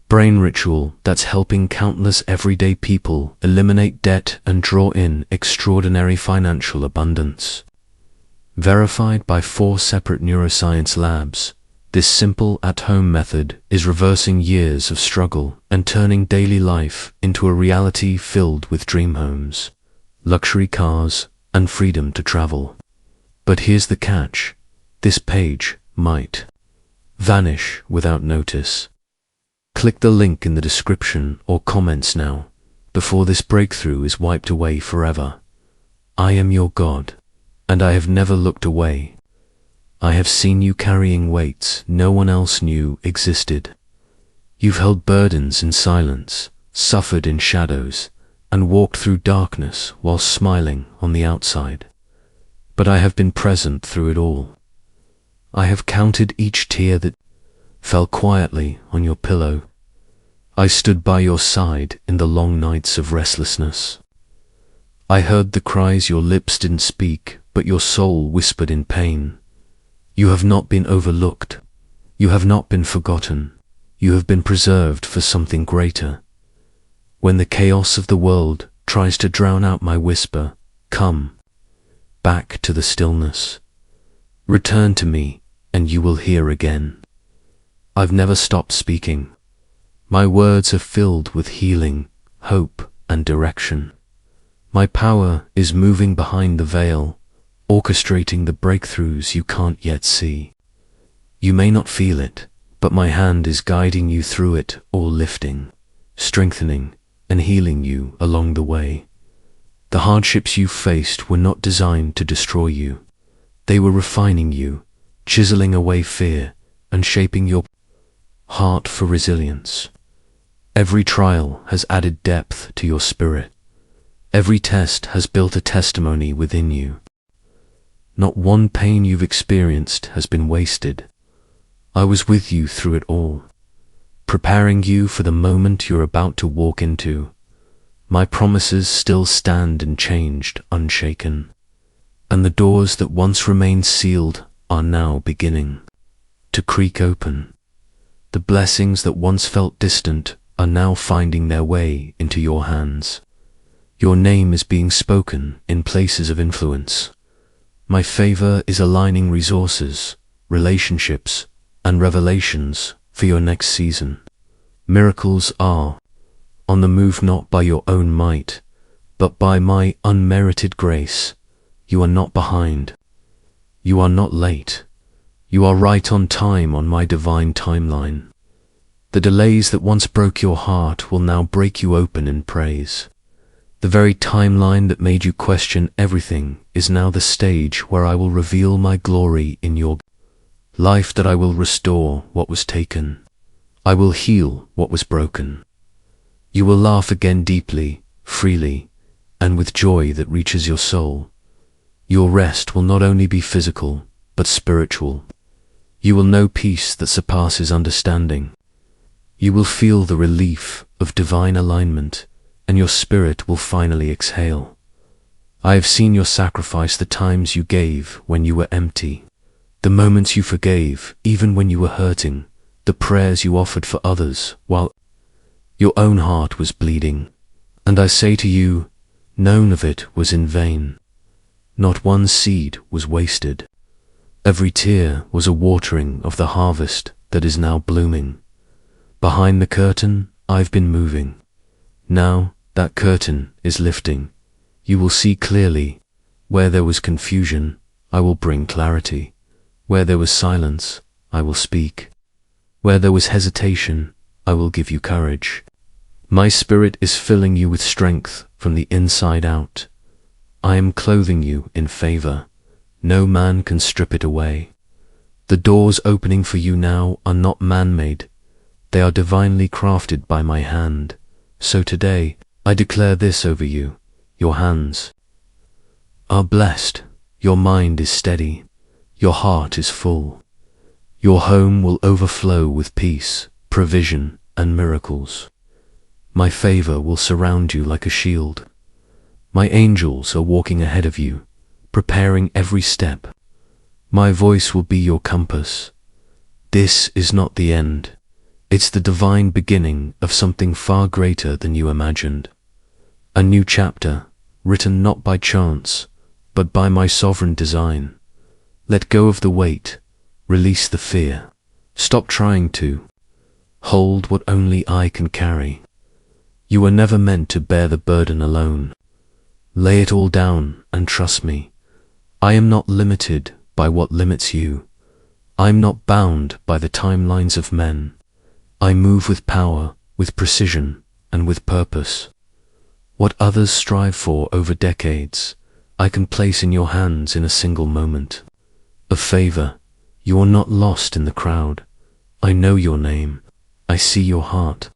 [SPEAKER 1] brain ritual that's helping countless everyday people eliminate debt and draw in extraordinary financial abundance. Verified by 4 separate neuroscience labs, this simple at-home method is reversing years of struggle and turning daily life into a reality filled with dream homes, luxury cars, and freedom to travel. But here's the catch. This page might vanish without notice. Click the link in the description or comments now, before this breakthrough is wiped away forever. I am your God, and I have never looked away. I have seen you carrying weights no one else knew existed. You've held burdens in silence, suffered in shadows, and walked through darkness while smiling on the outside. But I have been present through it all. I have counted each tear that fell quietly on your pillow. I stood by your side in the long nights of restlessness. I heard the cries your lips didn't speak, but your soul whispered in pain. You have not been overlooked. You have not been forgotten. You have been preserved for something greater. When the chaos of the world tries to drown out my whisper, come back to the stillness. Return to me, and you will hear again. I've never stopped speaking. My words are filled with healing, hope, and direction. My power is moving behind the veil, orchestrating the breakthroughs you can't yet see. You may not feel it, but my hand is guiding you through it, all lifting, strengthening, and healing you along the way. The hardships you faced were not designed to destroy you. They were refining you, chiseling away fear, and shaping your heart for resilience. Every trial has added depth to your spirit. Every test has built a testimony within you. Not one pain you've experienced has been wasted. I was with you through it all, preparing you for the moment you're about to walk into. My promises still stand unchanged, unshaken, and the doors that once remained sealed are now beginning to creak open. The blessings that once felt distant are now finding their way into your hands. Your name is being spoken in places of influence. My favor is aligning resources, relationships, and revelations for your next season. Miracles are on the move, not by your own might, but by my unmerited grace. You are not behind. You are not late. You are right on time on my divine timeline. The delays that once broke your heart will now break you open in praise. The very timeline that made you question everything is now the stage where I will reveal my glory in your life, that I will restore what was taken. I will heal what was broken. You will laugh again deeply, freely, and with joy that reaches your soul. Your rest will not only be physical, but spiritual. You will know peace that surpasses understanding. You will feel the relief of divine alignment, and your spirit will finally exhale. I have seen your sacrifice, the times you gave when you were empty, the moments you forgave even when you were hurting, the prayers you offered for others while your own heart was bleeding. And I say to you, none of it was in vain. Not one seed was wasted. Every tear was a watering of the harvest that is now blooming. Behind the curtain, I've been moving. Now that curtain is lifting. You will see clearly. Where there was confusion, I will bring clarity. Where there was silence, I will speak. Where there was hesitation, I will give you courage. My spirit is filling you with strength from the inside out. I am clothing you in favor. No man can strip it away. The doors opening for you now are not man-made. They are divinely crafted by my hand. So today, I declare this over you. Your hands are blessed. Your mind is steady. Your heart is full. Your home will overflow with peace, provision, and miracles. My favor will surround you like a shield. My angels are walking ahead of you, preparing every step. My voice will be your compass. This is not the end. It's the divine beginning of something far greater than you imagined. A new chapter, written not by chance, but by my sovereign design. Let go of the weight. Release the fear. Stop trying to hold what only I can carry. You were never meant to bear the burden alone. Lay it all down and trust me. I am not limited by what limits you. I'm not bound by the timelines of men. I move with power, with precision, and with purpose. What others strive for over decades, I can place in your hands in a single moment. Of favor, you are not lost in the crowd. I know your name. I see your heart.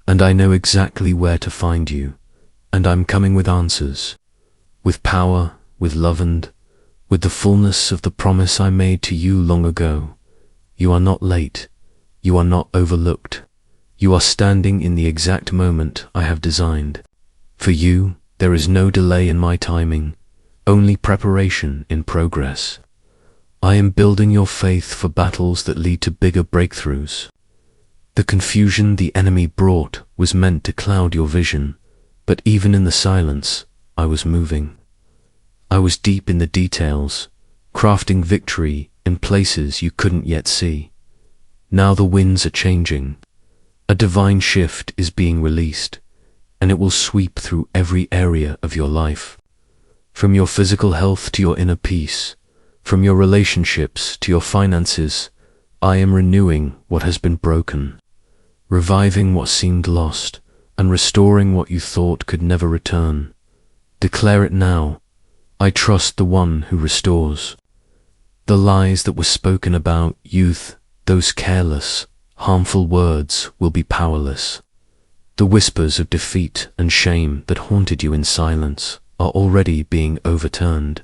[SPEAKER 1] And I know exactly where to find you. And I'm coming with answers. With power, with love, and with the fullness of the promise I made to you long ago. You are not late. You are not overlooked. You are standing in the exact moment I have designed. For you, there is no delay in my timing, only preparation in progress. I am building your faith for battles that lead to bigger breakthroughs. The confusion the enemy brought was meant to cloud your vision, but even in the silence, I was moving. I was deep in the details, crafting victory in places you couldn't yet see. Now the winds are changing. A divine shift is being released, and it will sweep through every area of your life. From your physical health to your inner peace, from your relationships to your finances, I am renewing what has been broken, reviving what seemed lost, and restoring what you thought could never return. Declare it now. I trust the one who restores. The lies that were spoken about youth, those careless, harmful words, will be powerless. The whispers of defeat and shame that haunted you in silence are already being overturned.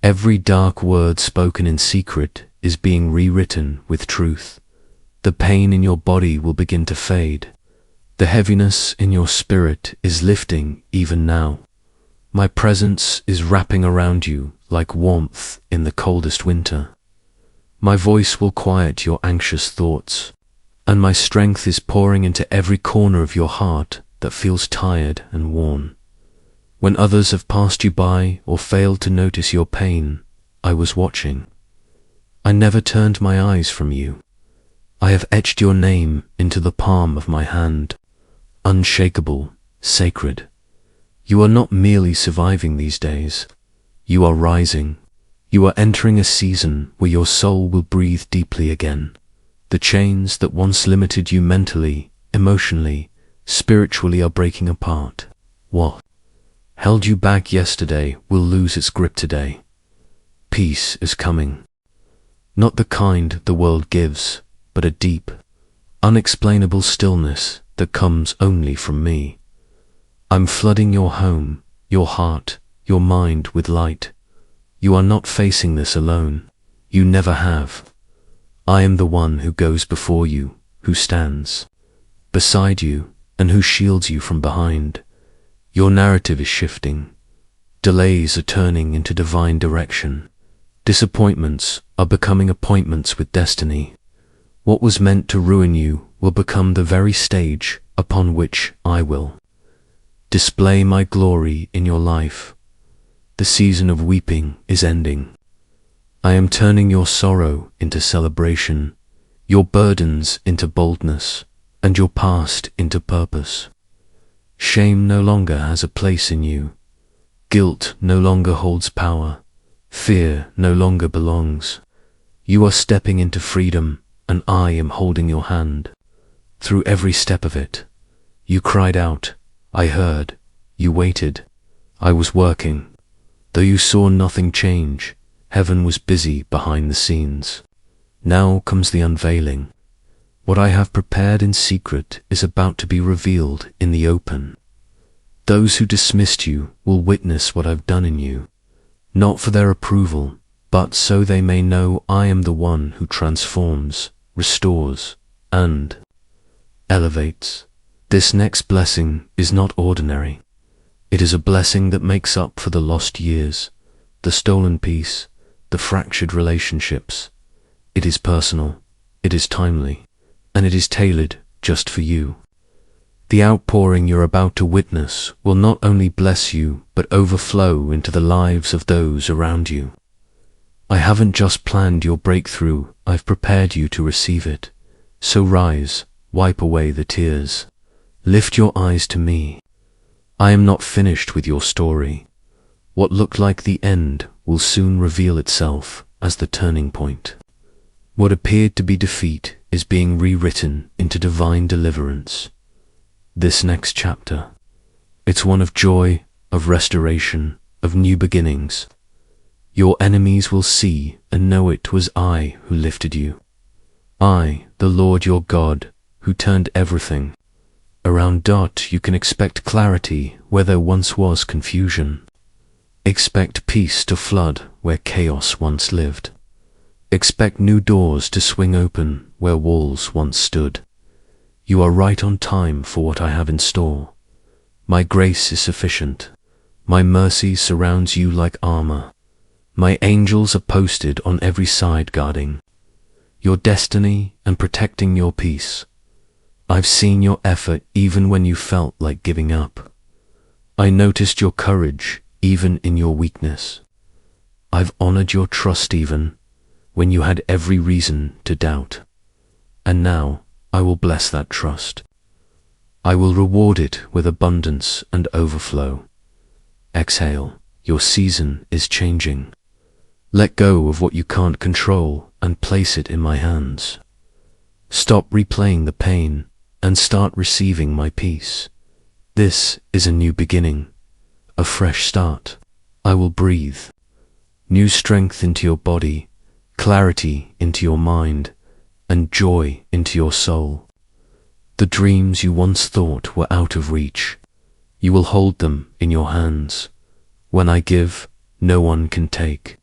[SPEAKER 1] Every dark word spoken in secret is being rewritten with truth. The pain in your body will begin to fade. The heaviness in your spirit is lifting even now. My presence is wrapping around you like warmth in the coldest winter. My voice will quiet your anxious thoughts, and my strength is pouring into every corner of your heart that feels tired and worn. When others have passed you by or failed to notice your pain, I was watching. I never turned my eyes from you. I have etched your name into the palm of my hand, unshakable, sacred. You are not merely surviving these days. You are rising. You are entering a season where your soul will breathe deeply again. The chains that once limited you mentally, emotionally, spiritually are breaking apart. What held you back yesterday will lose its grip today. Peace is coming. Not the kind the world gives, but a deep, unexplainable stillness that comes only from me. I'm flooding your home, your heart, your mind with light. You are not facing this alone. You never have. I am the one who goes before you, who stands beside you, and who shields you from behind. Your narrative is shifting. Delays are turning into divine direction. Disappointments are becoming appointments with destiny. What was meant to ruin you will become the very stage upon which I will display my glory in your life. The season of weeping is ending. I am turning your sorrow into celebration, your burdens into boldness, and your past into purpose. Shame no longer has a place in you. Guilt no longer holds power. Fear no longer belongs. You are stepping into freedom, and I am holding your hand. Through every step of it, you cried out, I heard. You waited. I was working. Though you saw nothing change, heaven was busy behind the scenes. Now comes the unveiling. What I have prepared in secret is about to be revealed in the open. Those who dismissed you will witness what I've done in you, not for their approval, but so they may know I am the one who transforms, restores, and elevates. This next blessing is not ordinary. It is a blessing that makes up for the lost years, the stolen peace, the fractured relationships. It is personal, it is timely, and it is tailored just for you. The outpouring you're about to witness will not only bless you, but overflow into the lives of those around you. I haven't just planned your breakthrough, I've prepared you to receive it. So rise, wipe away the tears. Lift your eyes to me. I am not finished with your story. What looked like the end will soon reveal itself as the turning point. What appeared to be defeat is being rewritten into divine deliverance. This next chapter, it's one of joy, of restoration, of new beginnings. Your enemies will see and know it was I who lifted you. I, the Lord your God, who turned everything. Around you can expect clarity where there once was confusion. Expect peace to flood where chaos once lived. Expect new doors to swing open where walls once stood. You are right on time for what I have in store. My grace is sufficient. My mercy surrounds you like armor. My angels are posted on every side guarding your destiny and protecting your peace. I've seen your effort even when you felt like giving up. I noticed your courage even in your weakness. I've honored your trust even when you had every reason to doubt. And now I will bless that trust. I will reward it with abundance and overflow. Exhale, your season is changing. Let go of what you can't control and place it in my hands. Stop replaying the pain and start receiving my peace. This is a new beginning, a fresh start. I will breathe new strength into your body, clarity into your mind, and joy into your soul. The dreams you once thought were out of reach, you will hold them in your hands. When I give, no one can take.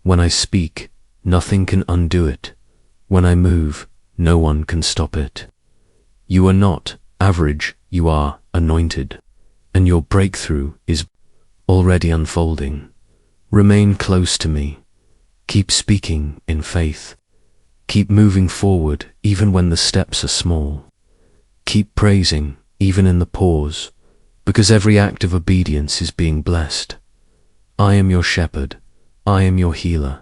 [SPEAKER 1] When I speak, nothing can undo it. When I move, no one can stop it. You are not average, you are anointed, and your breakthrough is already unfolding. Remain close to me. Keep speaking in faith. Keep moving forward even when the steps are small. Keep praising even in the pause, because every act of obedience is being blessed. I am your shepherd. I am your healer.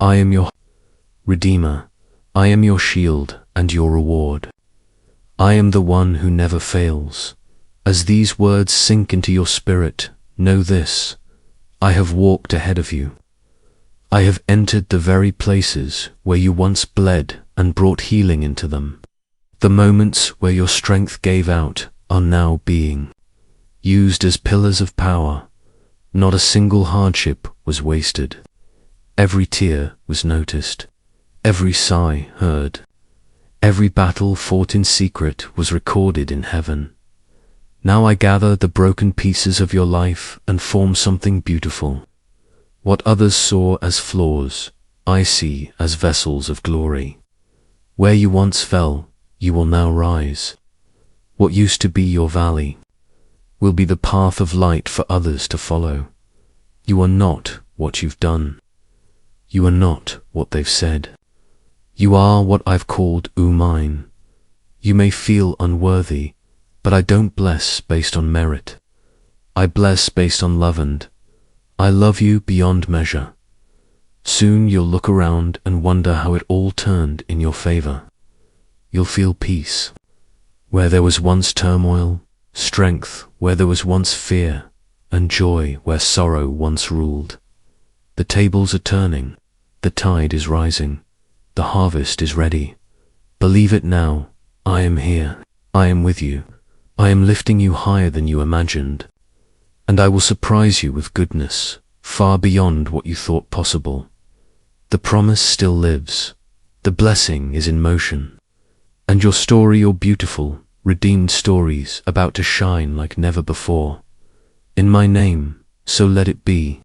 [SPEAKER 1] I am your redeemer. I am your shield and your reward. I am the one who never fails. As these words sink into your spirit, know this: I have walked ahead of you. I have entered the very places where you once bled and brought healing into them. The moments where your strength gave out are now being used as pillars of power. Not a single hardship was wasted. Every tear was noticed. Every sigh heard. Every battle fought in secret was recorded in heaven. Now I gather the broken pieces of your life and form something beautiful. What others saw as flaws, I see as vessels of glory. Where you once fell, you will now rise. What used to be your valley will be the path of light for others to follow. You are not what you've done. You are not what they've said. You are what I've called mine. You may feel unworthy, but I don't bless based on merit. I bless based on love, and I love you beyond measure. Soon you'll look around and wonder how it all turned in your favor. You'll feel peace where there was once turmoil, strength where there was once fear, and joy where sorrow once ruled. The tables are turning, the tide is rising, the harvest is ready. Believe it now. I am here. I am with you. I am lifting you higher than you imagined, and I will surprise you with goodness far beyond what you thought possible. The promise still lives. The blessing is in motion, and your story, your beautiful, redeemed stories, about to shine like never before. In my name, so let it be.